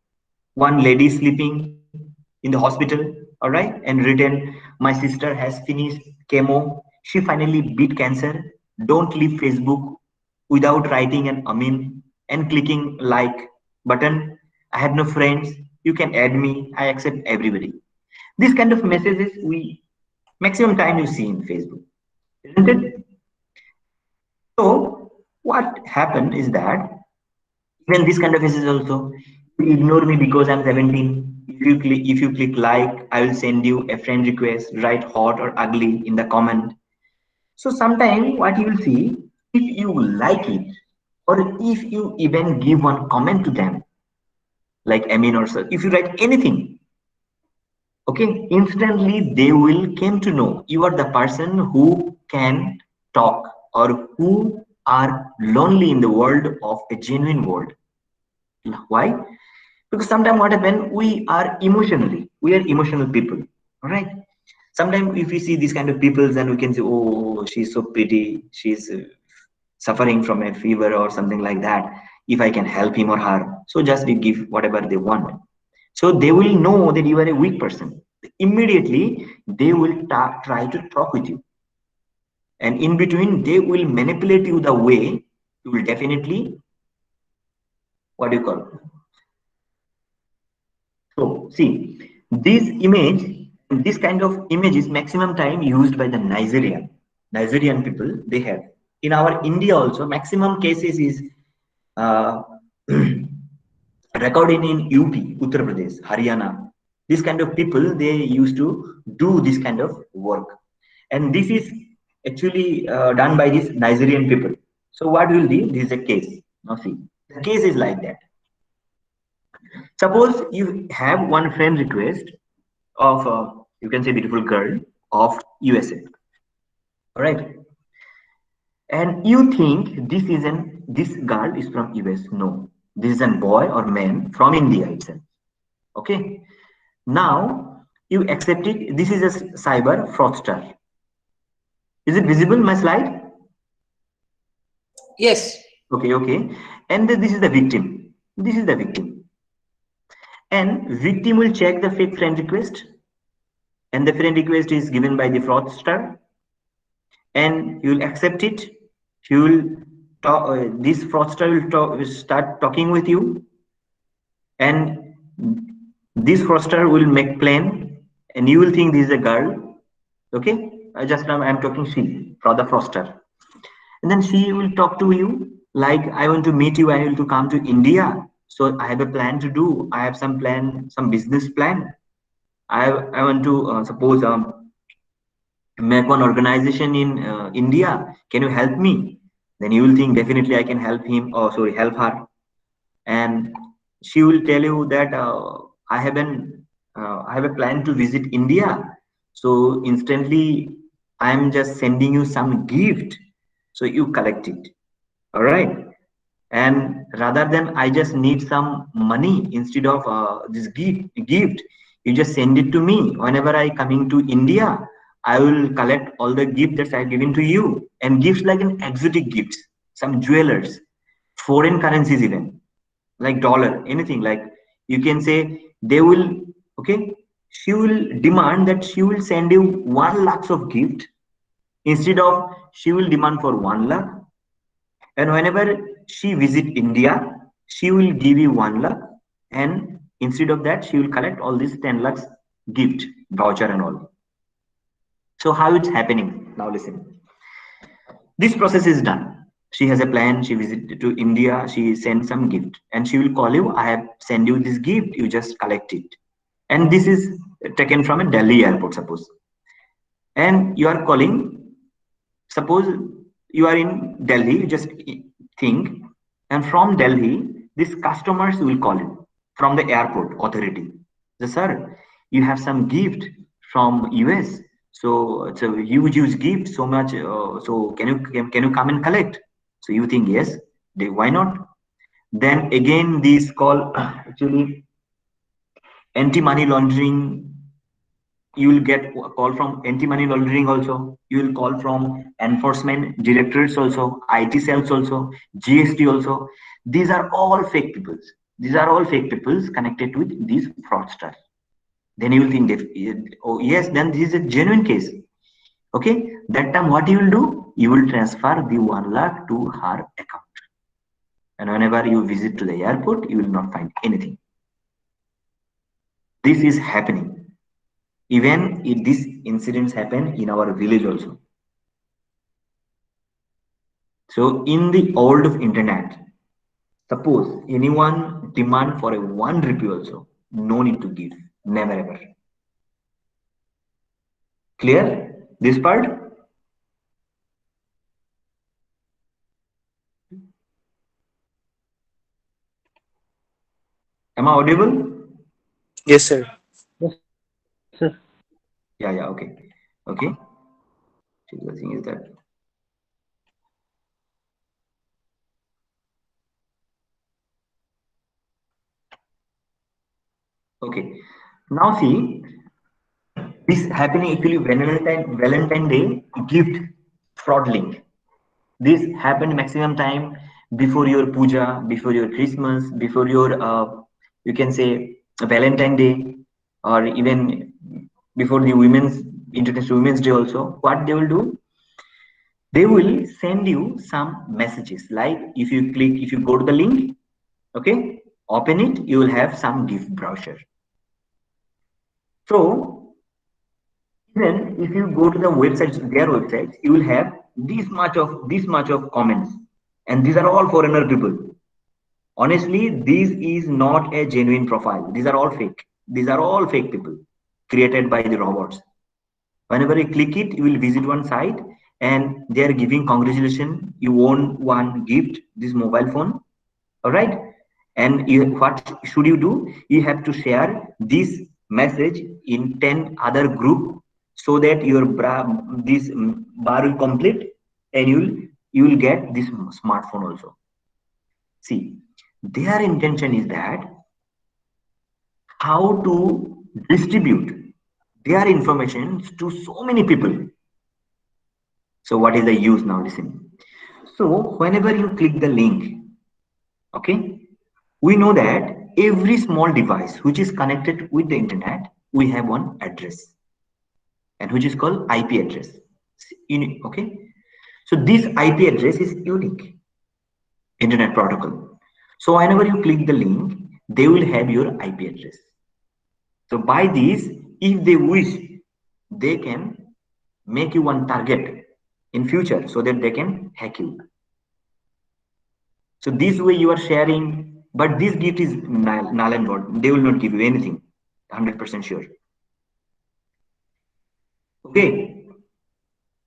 one lady sleeping in the hospital, all right, and written, my sister has finished chemo, she finally beat cancer. Don't leave Facebook without writing an amin and clicking like button. I have no friends, you can add me, I accept everybody. This kind of messages we maximum time you see in Facebook, isn't it? So what happened is that even this kind of message also, you ignore me because I'm 17. If you click like, I will send you a friend request, write hot or ugly in the comment. So sometimes what you will see, if you like it, or if you even give one comment to them, like Amin or so, if you write anything, okay, instantly they will came to know you are the person who can talk or who are lonely in the world of a genuine world. Why? Because sometimes what happen, we are emotional people, all right? Sometimes if we see these kind of people, then we can say, oh, she's so pretty, she's suffering from a fever or something like that, if I can help him or her, so just we give whatever they want. So they will know that you are a weak person. Immediately they will try to talk with you, and in between they will manipulate you the way you will definitely, what do you call. So see, this image, this kind of image is maximum time used by the Nigerian. Nigerian people, they have. In our India also, maximum cases is uh, recorded in UP, Uttar Pradesh, Haryana. This kind of people, they used to do this kind of work, and this is actually done by these Nigerian people. So what will be, this is a case. Now see, the case is like that. Suppose you have one friend request of you can say beautiful girl of USA, all right, and you think this girl is from US. No, this is a boy or man from India itself. Okay, now you accept it. This is a cyber fraudster. Is it visible, my slide? Yes. Okay, okay. And then this is the victim. This is the victim. And victim will check the fake friend request. And the friend request is given by the fraudster. And you will accept it. You will talk, this fraudster will start talking with you. And this fraudster will make plan. And you will think this is a girl. Okay. Just now I'm talking she, for the fraudster. And then she will talk to you like, I want to meet you, I want to come to India, so I have a plan to do, I have some plan, some business plan. I want to suppose make one organization in India, can you help me? Then you will think definitely I can help him, or sorry, help her. And she will tell you that I have a plan to visit India, so instantly I'm just sending you some gift, so you collect it. All right. And rather than I just need some money instead of this gift, you just send it to me. Whenever I coming to India, I will collect all the gift that I given to you, and gifts like an exotic gifts, some jewelers, foreign currencies, even like dollar, anything. Like you can say they will, okay, she will demand that she will send you 1 lakh of gift, instead of she will demand for 1 lakh. And whenever she visit India, she will give you 1 lakh, and instead of that, she will collect all these 10 lakhs gift voucher and all. So how it's happening? Now listen. This process is done. She has a plan. She visit to India. She sends some gift, and she will call you. I have sent you this gift. You just collect it. And this is taken from a Delhi airport, suppose. And you are calling. Suppose you are in Delhi. You just think, and from Delhi, these customers will call you from the airport authority. The sir, you have some gift from US, so it's a huge gift, so much. So can you come and collect? So you think yes, why not? Then again, these call actually anti-money laundering. You will get a call from anti-money laundering also. You will call from enforcement directorates also, IT cells also, GST also. These are all fake people. These are all fake people connected with these fraudsters. Then you will think, oh yes, then this is a genuine case. Okay, that time what you will do? You will transfer the 1 lakh to her account. And whenever you visit to the airport, you will not find anything. This is happening. Even if these incidents happen in our village also. So in the world of internet, suppose anyone demand for a 1 rupee also, no need to give, never ever. Clear this part? Am I audible? Yes, sir. Yeah, okay. Okay. So the thing is that okay. Now see, this happening actually Valentine Day gift fraud link. This happened maximum time before your puja, before your Christmas, before your you can say Valentine Day, or even before the Women's International Women's Day also. What they will do? They will send you some messages like if you go to the link, okay, open it, you will have some gift brochure. So Even if you go to the websites, their websites, you will have this much of comments, and these are all foreigner people. Honestly, this is not a genuine profile. These are all fake. These are all fake people created by the robots. Whenever you click it, you will visit one site and they are giving congratulations. You won one gift, this mobile phone. All right. And what should you do? You have to share this message in 10 other group so that your this bar will complete and you will get this smartphone also. See, their intention is that how to distribute their information to so many people. So what is the use now? Listen. So whenever you click the link, okay, we know that every small device which is connected with the internet, we have one address and which is called IP address. Okay. So this IP address is unique internet protocol. So whenever you click the link, they will have your IP address. So by this, if they wish, they can make you one target in future so that they can hack you. So this way you are sharing, but this gift is null and void. They will not give you anything, 100% sure. Okay,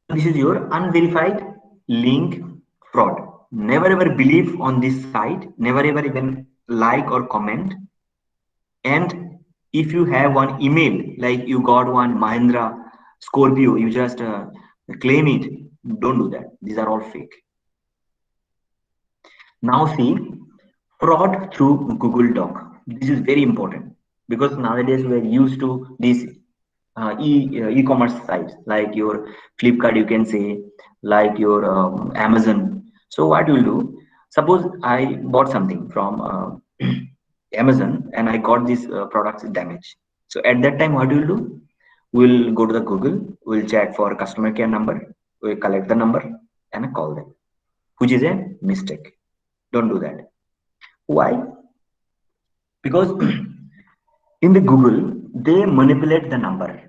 this is your unverified link fraud. Never ever believe on this site. Never ever even like or comment. And if you have one email, like you got one Mahindra Scorpio, you just claim it. Don't do that. These are all fake. Now see, fraud through Google Doc. This is very important because nowadays we are used to these e-commerce sites like your Flipkart, you can say, like your Amazon. So what you'll do? Suppose I bought something from Amazon and I got this product damaged. So at that time, what you'll do? We'll go to the Google. We'll check for customer care number. We'll collect the number and call them, which is a mistake. Don't do that. Why? Because in the Google, they manipulate the number.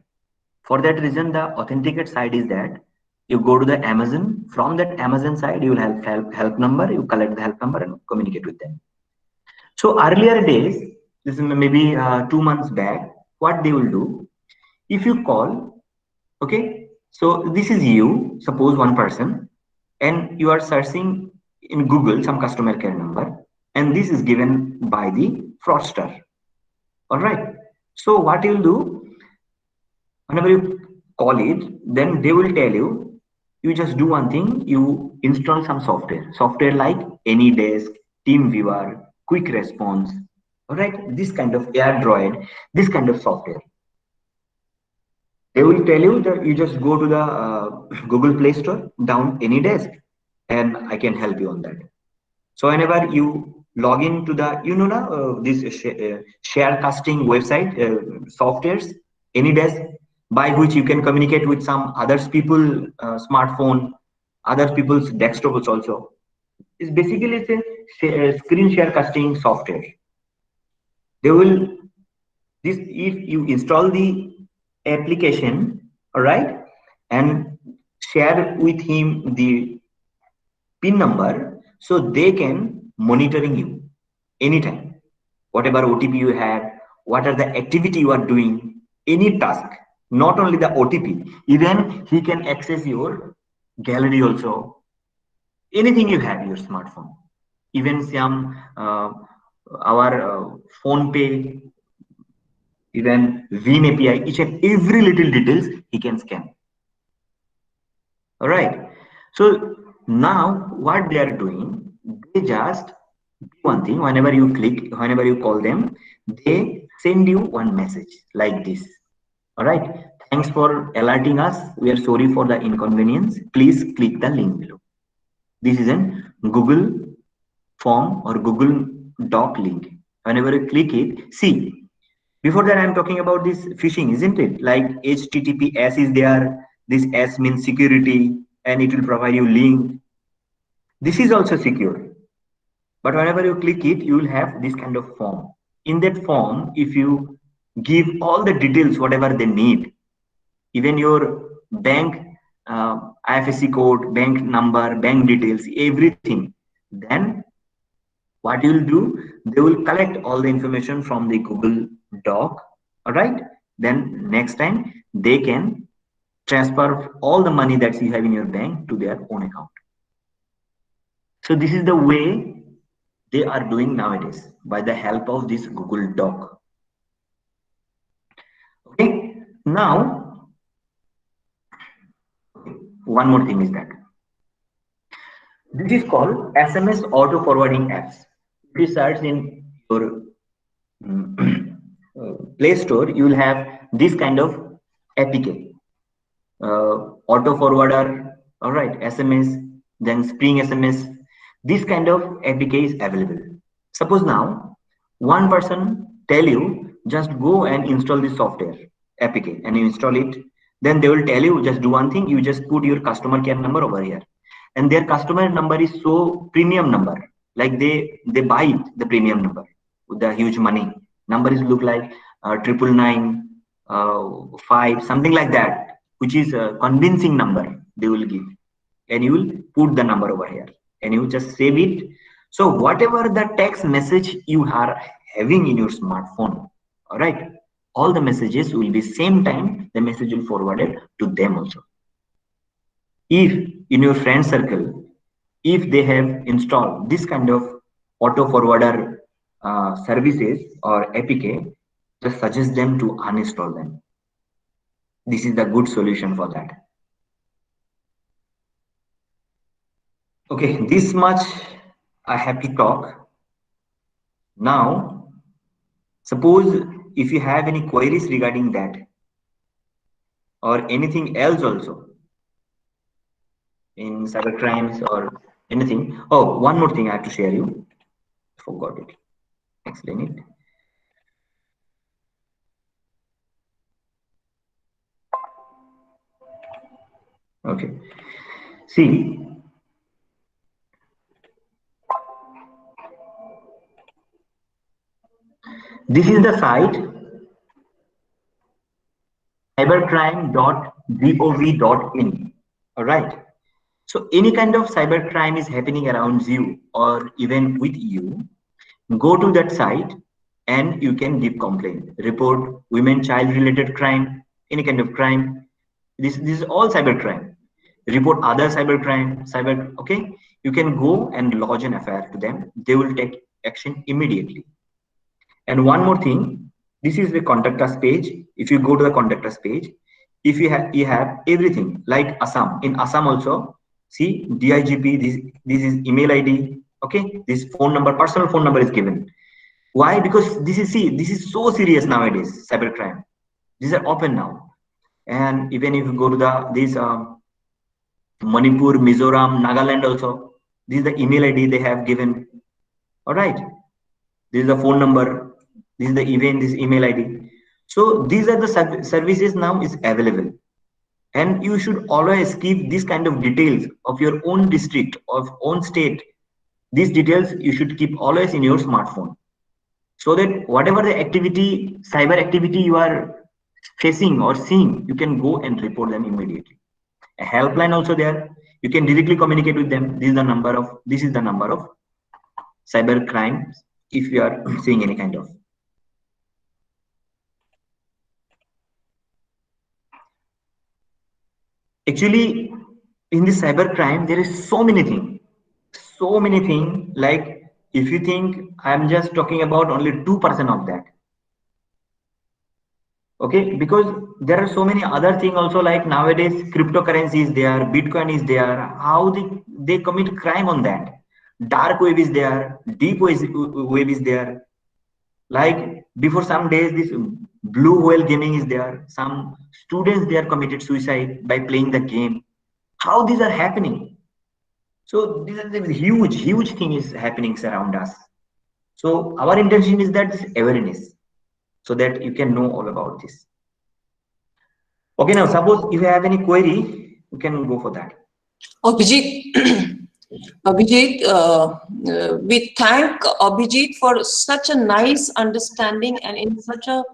For that reason, the authenticate side is that you go to the Amazon. From that Amazon side, you will have help number. You collect the help number and communicate with them. So earlier days, this is maybe 2 months back, what they will do, if you call, okay, so this is you, suppose one person, and you are searching in Google some customer care number, and this is given by the fraudster. All right. So what you'll do, whenever you call it, then they will tell you, you just do one thing, you install some software like AnyDesk, TeamViewer, Quick Response, all right, this kind of AirDroid, this kind of software. They will tell you that you just go to the Google Play Store, down AnyDesk, and I can help you on that. So whenever you log into the, this share casting website softwares, AnyDesk, by which you can communicate with some others people smartphone, other people's desktops also. It's basically a screen share casting software. They will this if you install the application, all right, and share with him the PIN number, so they can monitoring you anytime. Whatever OTP you have, what are the activity you are doing, any task, not only the OTP, even he can access your gallery also, anything you have your smartphone, even some our phone pay, even Vin API, each and every little details he can scan. All right. So now what they are doing, they just do one thing. Whenever you click, whenever you call them, they send you one message like this. All right. Thanks for alerting us. We are sorry for the inconvenience. Please click the link below. This is a Google form or Google Doc link. Whenever you click it, see, before that I'm talking about this phishing, isn't it? Like HTTPS is there. This S means security and it will provide you link. This is also secure. But whenever you click it, you will have this kind of form. In that form, if you give all the details, whatever they need, even your bank IFSC code, bank number, bank details, everything. Then what you will do, they will collect all the information from the Google Doc. All right. Then next time they can transfer all the money that you have in your bank to their own account. So this is the way they are doing nowadays by the help of this Google Doc. Okay. Now, one more thing is that this is called SMS auto forwarding apps. If you search in your Play Store, you will have this kind of APK, auto forwarder, all right, SMS, then Spring SMS. This kind of APK is available. Suppose now one person tell you just go and install this software APK and you install it. Then they will tell you just do one thing. You just put your customer care number over here, and their customer number is so premium number, like they buy it, the premium number with the huge money. Number is look like 999, 5, something like that, which is a convincing number they will give, and you will put the number over here and you just save it. So whatever the text message you are having in your smartphone, all right, all the messages will be same time the message will forwarded to them also. If in your friend circle, if they have installed this kind of auto forwarder services or APK, just suggest them to uninstall them. This is the good solution for that. Okay, this much I have to talk. Now, suppose if you have any queries regarding that or anything else also in cyber crimes or anything. Oh, one more thing I have to share you. Forgot it. Explain it. Okay. See, this is the site cybercrime.gov.in. All right. So any kind of cyber crime is happening around you or even with you, go to that site and you can give complaint, report women child related crime, any kind of crime. This is all cyber crime. Report other cyber crime, okay. You can go and lodge an FIR to them. They will take action immediately. And one more thing, this is the contact us page. If you go to the contact us page, if you have everything like Assam. In Assam also, see DIGP, this is email ID, okay, this phone number, personal phone number is given. Why? Because this is so serious nowadays, cybercrime. These are open now. And even if you go to this Manipur, Mizoram, Nagaland also, this is the email ID they have given. All right, this is the phone number, this is the event, this email ID. So these are the services now is available, and you should always keep this kind of details of your own district, of own state. These details you should keep always in your smartphone, so that whatever the activity, cyber activity you are facing or seeing, you can go and report them immediately. A helpline also there, you can directly communicate with them. This is the number of cyber crimes if you are seeing any kind of. Actually, in this cyber crime, there is so many things. Like if you think I'm just talking about only 2% of that. Okay, because there are so many other things also, like nowadays cryptocurrency is there, Bitcoin is there. How they commit crime on that? Dark web is there, deep web is there. Like before some days, this blue whale gaming is there. Some students there committed suicide by playing the game. How these are happening? So this is a huge thing is happening around us. So our intention is that this awareness, so that you can know all about this. Okay, now suppose if you have any query, you can go for that. Abhijit, Abhijit, we thank Abhijit for such a nice understanding and in such a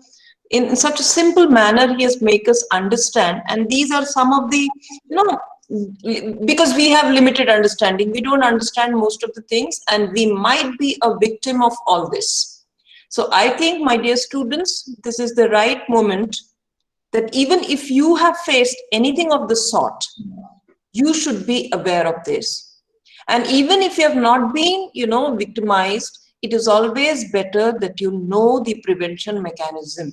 in such a simple manner he has make us understand. And these are some of the, because we have limited understanding, we don't understand most of the things, and we might be a victim of all this. So I think, my dear students, this is the right moment that even if you have faced anything of the sort, you should be aware of this. And even if you have not been, victimized, it is always better that you know the prevention mechanism.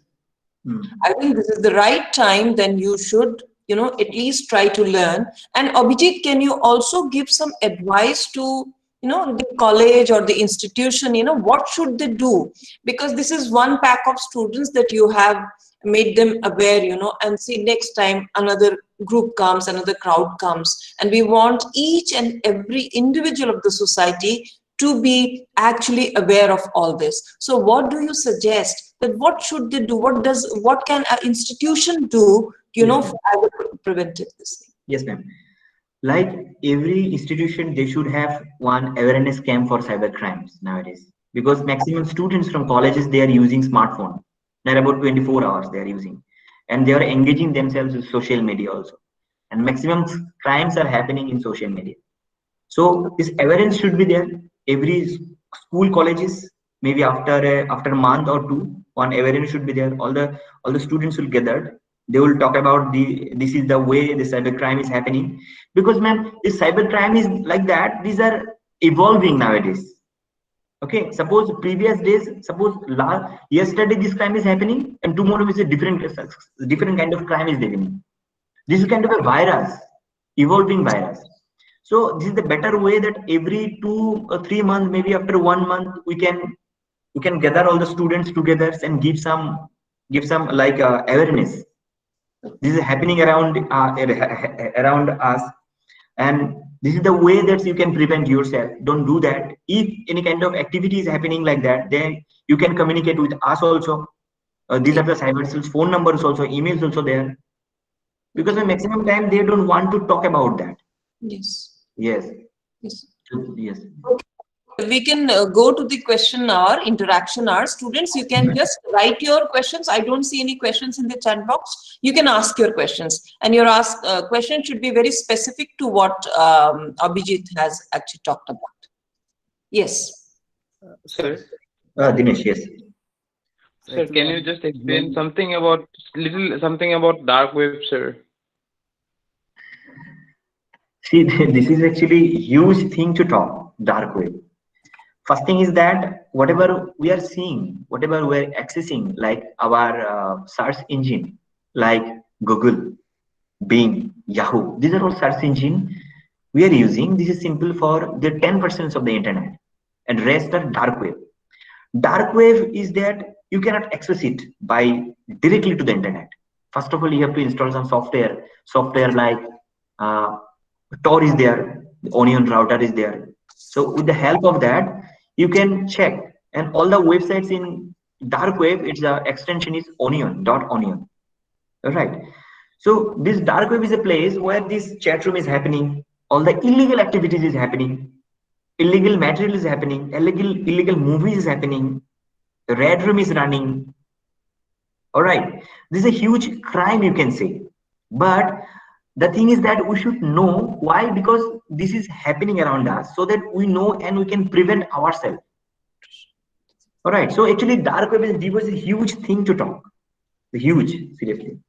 I think this is the right time, then you should, at least try to learn. And Abhijit, can you also give some advice to, the college or the institution, what should they do? Because this is one pack of students that you have made them aware, and see, next time another group comes, another crowd comes, and we want each and every individual of the society to be actually aware of all this. So what do you suggest, that what should they do? What can an institution do, Yes, for preventive this thing? yes, ma'am. Like every institution, they should have one awareness camp for cyber crimes nowadays. Because maximum students from colleges, they are using smartphone. They're about 24 hours they are using. And they are engaging themselves with social media also. And maximum crimes are happening in social media. So this awareness should be there. Every school, colleges, maybe after a month or two, one awareness should be there. All the students will gather. They will talk about this is the way the cyber crime is happening. Because man, this cyber crime is like that. These are evolving nowadays. Okay, suppose previous days, suppose yesterday this crime is happening, and tomorrow is a different kind of crime is happening. This is kind of a virus, evolving virus. So this is the better way, that every 2 or 3 months, maybe after 1 month, we can gather all the students together and give some like awareness. This is happening around us, and this is the way that you can prevent yourself. Don't do that. If any kind of activity is happening like that, then you can communicate with us also. These are the cyber cells phone numbers also, emails also there, because the maximum time they don't want to talk about that. Yes. Yes. Yes. Yes. We can go to the question hour, interaction hour. Students, you can just write your questions. I don't see any questions in the chat box. You can ask your questions, and your question should be very specific to what Abhijit has actually talked about. Yes. Sir, Dinesh, yes. sir, can you just explain something about dark web, sir? See, this is actually a huge thing to talk, dark web. First thing is that whatever we are seeing, whatever we're accessing, like our search engine, like Google, Bing, Yahoo, these are all search engine we are using. This is simple for the 10% of the internet, and rest are dark web. Dark web is that you cannot access it by directly to the internet. First of all, you have to install some software like uh, Tor is there, the Onion router is there. So with the help of that, you can check, and all the websites in dark web, its extension is onion.onion. All right. So this dark web is a place where this chat room is happening, all the illegal activities is happening, illegal material is happening, illegal movies is happening, the red room is running. All right, this is a huge crime, you can say. But the thing is that we should know why, because this is happening around us, so that we know and we can prevent ourselves. All right, so actually dark web is a huge thing to talk. Huge, seriously.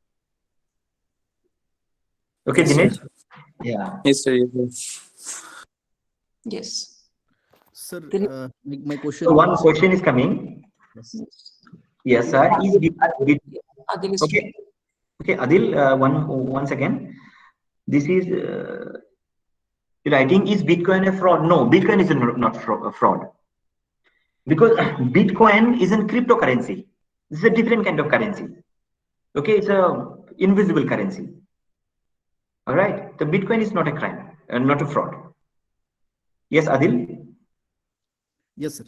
Okay, Yes, sir. Dinesh. Yeah. Yes, sir. Yes, Yes. Sir, Then- my question. So one question is coming. Yes. Yes, sir. Adil is Okay. Okay, Adil. Once again. This is writing, is Bitcoin a fraud? No, Bitcoin is not a fraud, because Bitcoin is a cryptocurrency. This is a different kind of currency. Okay, it's a invisible currency. All right, the Bitcoin is not a crime and not a fraud. Yes, Adil. Yes, sir.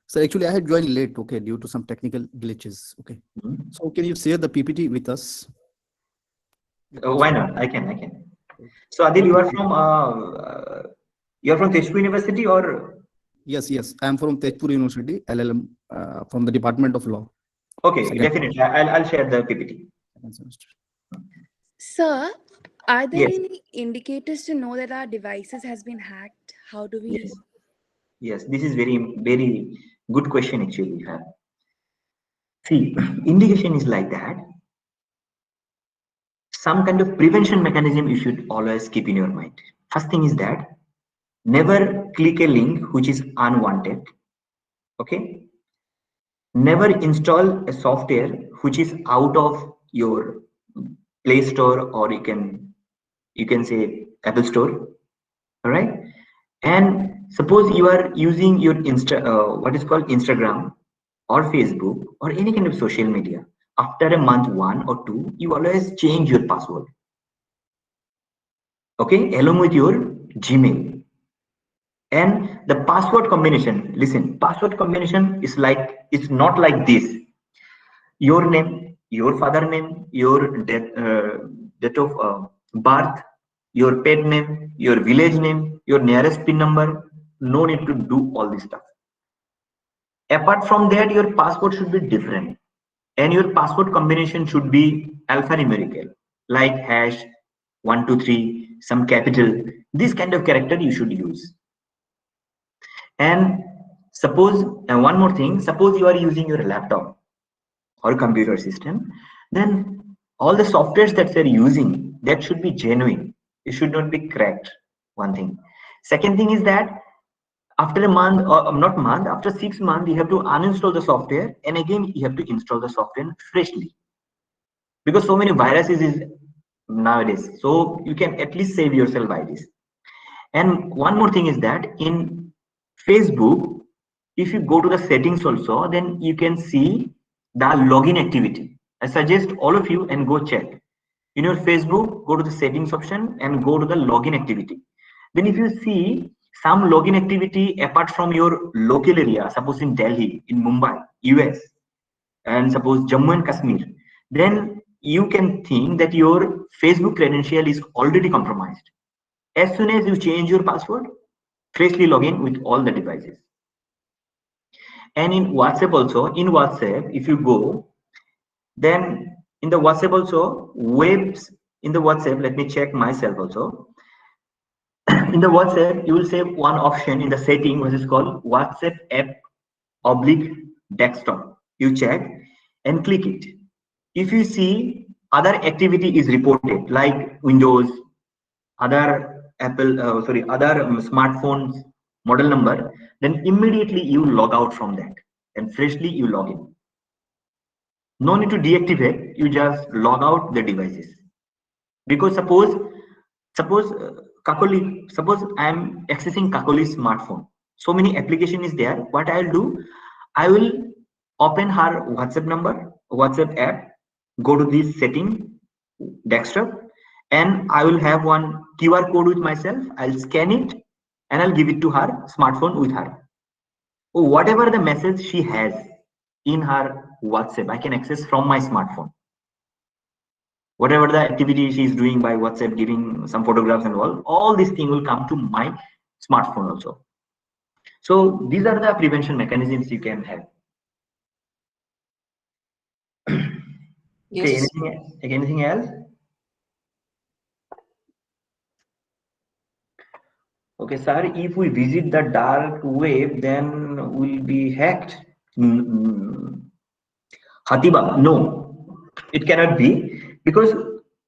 So actually, I had joined late. Okay, due to some technical glitches. Okay. So can you share the PPT with us? Why not? I can. So Adil, you are from Tezpur University, or? Yes. I am from Tezpur University, LLM, from the Department of Law. Okay, Second, definitely. I'll share the PPT. second semester. Sir, are there Yes, any indicators to know that our devices has been hacked? How do yes, we? yes. This is very good question actually. You have. See, indication is like that. Some kind of prevention mechanism you should always keep in your mind. First thing is that never click a link which is unwanted. Okay. Never install a software which is out of your Play Store, or you can say Apple Store. All right. And suppose you are using your what is called Instagram or Facebook or any kind of social media. After a month, 1 or 2, you always change your password. Okay, along with your Gmail. And the password combination. Listen, password combination is like, it's not like this. Your name, your father name, your date of birth, your pet name, your village name, your nearest pin number. No need to do all this stuff. Apart from that, your password should be different, and your password combination should be alphanumerical, like hash 123, some capital. This kind of character you should use. And suppose, and one more thing, suppose you are using your laptop or computer system, then all the softwares that they're using, that should be genuine. It should not be cracked. One thing. Second thing is that after a month, or not month, after 6 months, you have to uninstall the software, and again you have to install the software freshly, because so many viruses is nowadays. So you can at least save yourself by this. And one more thing is that in Facebook, if you go to the settings also, then you can see the login activity. I suggest all of you and go check. In your Facebook, go to the settings option and go to the login activity. Then if you see some login activity apart from your local area, suppose in Delhi, in Mumbai, US, and suppose Jammu and Kashmir, then you can think that your Facebook credential is already compromised. As soon as you change your password, freshly log in with all the devices. And in WhatsApp also, in WhatsApp, if you go, then in the WhatsApp also, webs in the WhatsApp, let me check myself also. In the WhatsApp, you will save one option in the setting which is called WhatsApp app oblique desktop. You check and click it. If you see other activity is reported like Windows, other other smartphones model number, then immediately you log out from that and freshly you log in. No need to deactivate, you just log out the devices. Because suppose suppose I'm accessing Kakoli's smartphone. So many application is there. What I'll do, I will open her WhatsApp number, WhatsApp app, go to this setting, desktop, and I will have one QR code with myself. I'll scan it and I'll give it to her smartphone with her. Whatever the message she has in her WhatsApp, I can access from my smartphone. Whatever the activity she is doing by WhatsApp, giving some photographs and all these things will come to my smartphone also. So these are the prevention mechanisms you can have. Okay, Yes. anything else? Okay, sir, if we visit the dark web, then we'll be hacked. Hatiba, no, it cannot be, because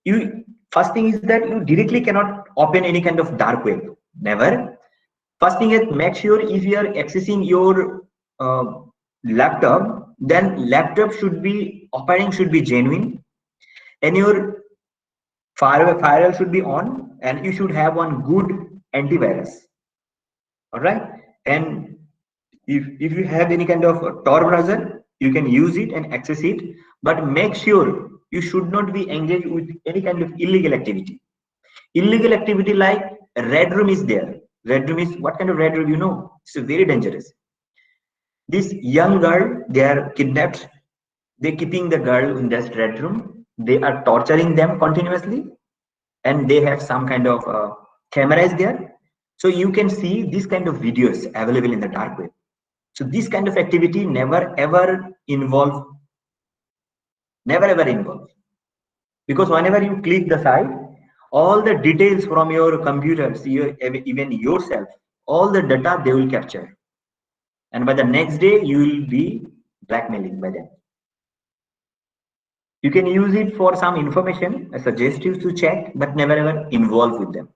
you, first thing is that you directly cannot open any kind of dark web. Never. First thing is, make sure if you are accessing your laptop, then laptop should be operating should be genuine, and your firewall should be on, and you should have one good antivirus. All right. And if you have any kind of Tor browser, you can use it and access it, but make sure you should not be engaged with any kind of illegal activity. Illegal activity like red room is there. Red room is, what kind of red room, you know? It's very dangerous. This young girl, they are kidnapped. They're keeping the girl in this red room. They are torturing them continuously, and they have some kind of cameras there. So you can see this kind of videos available in the dark web. So this kind of activity never ever involve Never ever involve. Because whenever you click the site, all the details from your computers, even yourself, all the data they will capture. And by the next day, you will be blackmailing by them. You can use it for some information, I suggest you to check, but never ever involve with them.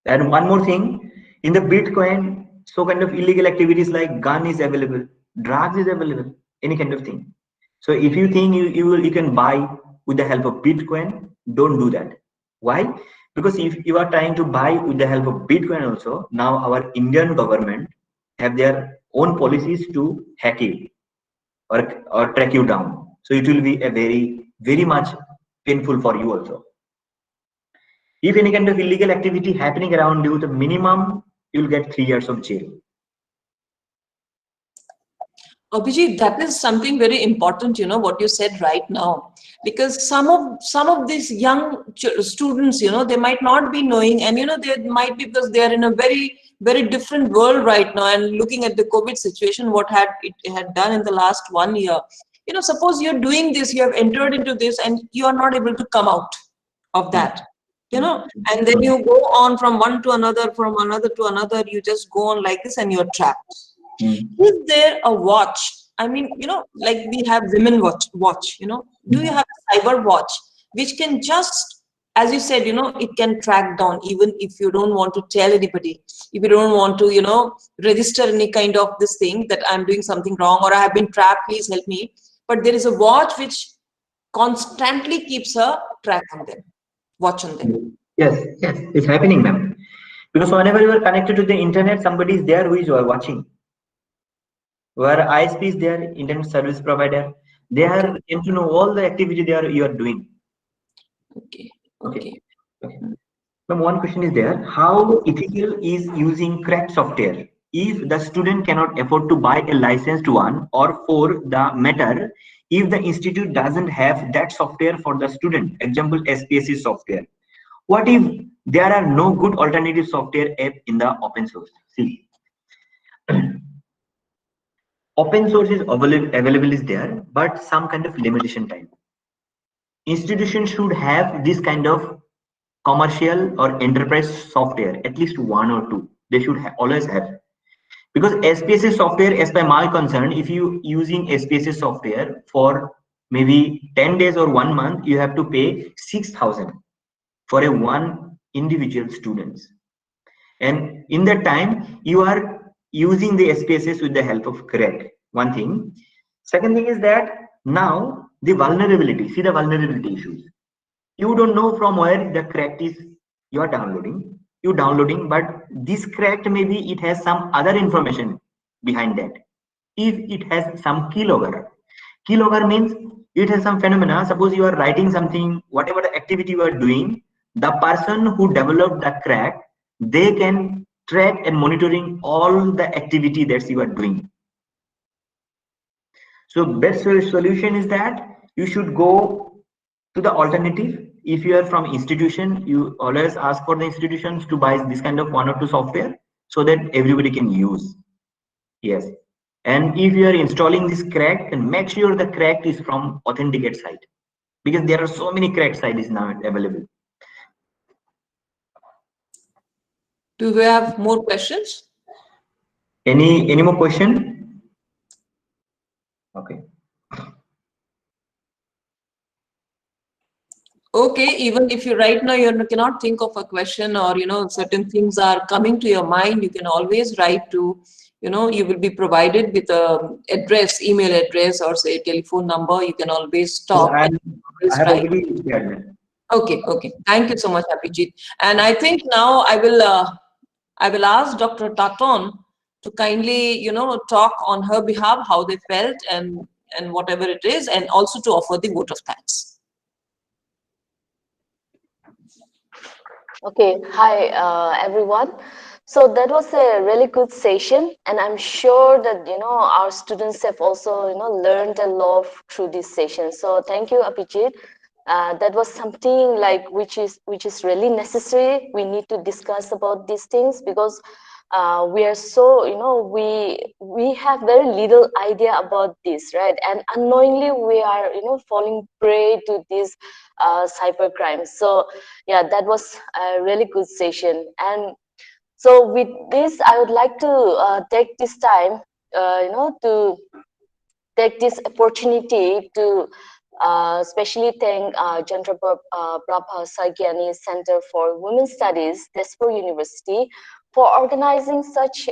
And one more thing, in the Bitcoin, so kind of illegal activities like gun is available, drugs is available, any kind of thing. So if you think you can buy with the help of Bitcoin, don't do that. Why? Because if you are trying to buy with the help of Bitcoin also, now our Indian government have their own policies to hack you or track you down. So it will be a very much painful for you also. If any kind of illegal activity happening around you, the minimum you'll get 3 years of jail. Abhijit, that is something very important, you know, what you said right now, because some of these young students, you know, they might not be knowing, and you know, they might be because they are in a very different world right now, and looking at the COVID situation, what it had done in the last 1 year. You know, suppose you're doing this, you have entered into this, and you are not able to come out of that. You know, and then you go on from one to another, from another to another, you just go on like this and you're trapped. Is there a watch? I mean, you know, like we have women watch, you know, do you have a cyber watch which can just, as you said, you know, it can track down even if you don't want to tell anybody, if you don't want to, you know, register any kind of this thing that I'm doing something wrong or I have been trapped, please help me. But there is a watch which constantly keeps a track on them, watch on them. Yes, it's happening, ma'am. Because whenever you are connected to the internet, somebody is there who is watching. Where ISP is there, internet service provider, they are able to know all the activity you are doing. Okay. Ma'am, one question is there: how ethical is using cracked software if the student cannot afford to buy a licensed one, or for the matter, if the institute doesn't have that software for the student? Example, SPSC software. What if there are no good alternative software app in the open source? See, open source is available is there, but some kind of limitation time. Institutions should have this kind of commercial or enterprise software, at least one or two. They should always have. Because SPSS software, as per my concern, if you using SPSS software for maybe 10 days or 1 month, you have to pay 6,000 for a one individual students. And in that time, you are using the SPSS with the help of crack. One thing. Second thing is that now the vulnerability, see the vulnerability issues. You don't know from where the crack is you are downloading, but this cracked, maybe it has some other information behind that. If it has some keylogger means it has some phenomena. Suppose you are writing something, whatever the activity you are doing, the person who developed the crack, they can track and monitoring all the activity that you are doing. So best solution is that you should go to the alternative. If you are from institution, you always ask for the institutions to buy this kind of one or two software so that everybody can use. Yes. And if you are installing this crack, then make sure the crack is from authenticate site, because there are so many crack sites now available. Do we have more questions? Any more question? Okay. Okay, even if you right now you cannot think of a question, or you know certain things are coming to your mind, you can always write to, you know, you will be provided with a address, email address, or say telephone number. You can always talk and always I have write. already shared. Okay. Thank you so much, Abhijit. And I think now I will ask Dr. Taton to kindly, you know, talk on her behalf how they felt and whatever it is, and also to offer the vote of thanks. Okay, hi everyone. So that was a really good session, and I'm sure that our students have also learned a lot through this session. So thank you, Abhijit. That was something like which is really necessary. We need to discuss about these things because we are so, we have very little idea about this, right? And unknowingly we are, falling prey to these cyber crimes. So yeah, that was a really good session. And so with this, I would like to take this time, to take this opportunity to especially thank Chandraprabha Saikiani Center for Women's Studies, Tezpur University, for organizing such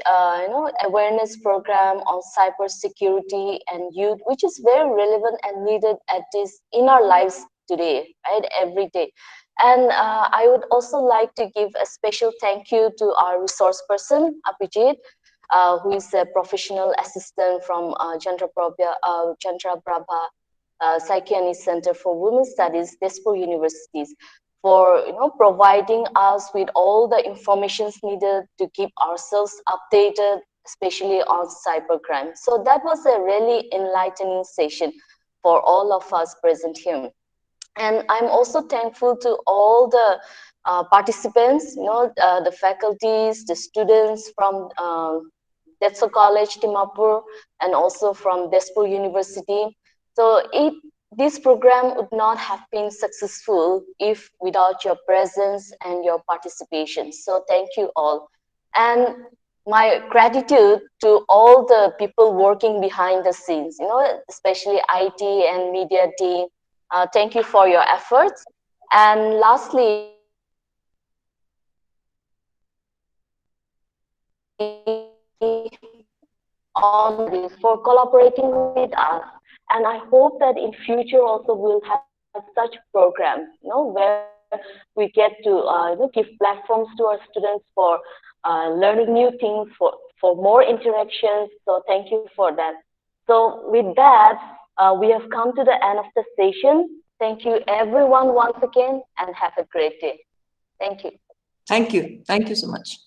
awareness program on cybersecurity and youth, which is very relevant and needed at this in our lives today, right? Every day. And I would also like to give a special thank you to our resource person, Abhijit, who is a professional assistant from Chandraprabha Saikiani Center for Women's Studies, Tezpur Universities, for providing us with all the informations needed to keep ourselves updated, especially on cybercrime. So that was a really enlightening session for all of us present here. And I'm also thankful to all the participants, the faculties, the students from Tetso College, Dimapur, and also from Tezpur University. So this program would not have been successful if without your presence and your participation. So thank you all. And my gratitude to all the people working behind the scenes, especially IT and media team. Thank you for your efforts. And lastly, on for collaborating with us. And I hope that in future also we'll have such program, where we get to give platforms to our students for learning new things, for more interactions. So thank you for that. So with that, we have come to the end of the session. Thank you everyone once again, and have a great day. Thank you. Thank you. Thank you so much.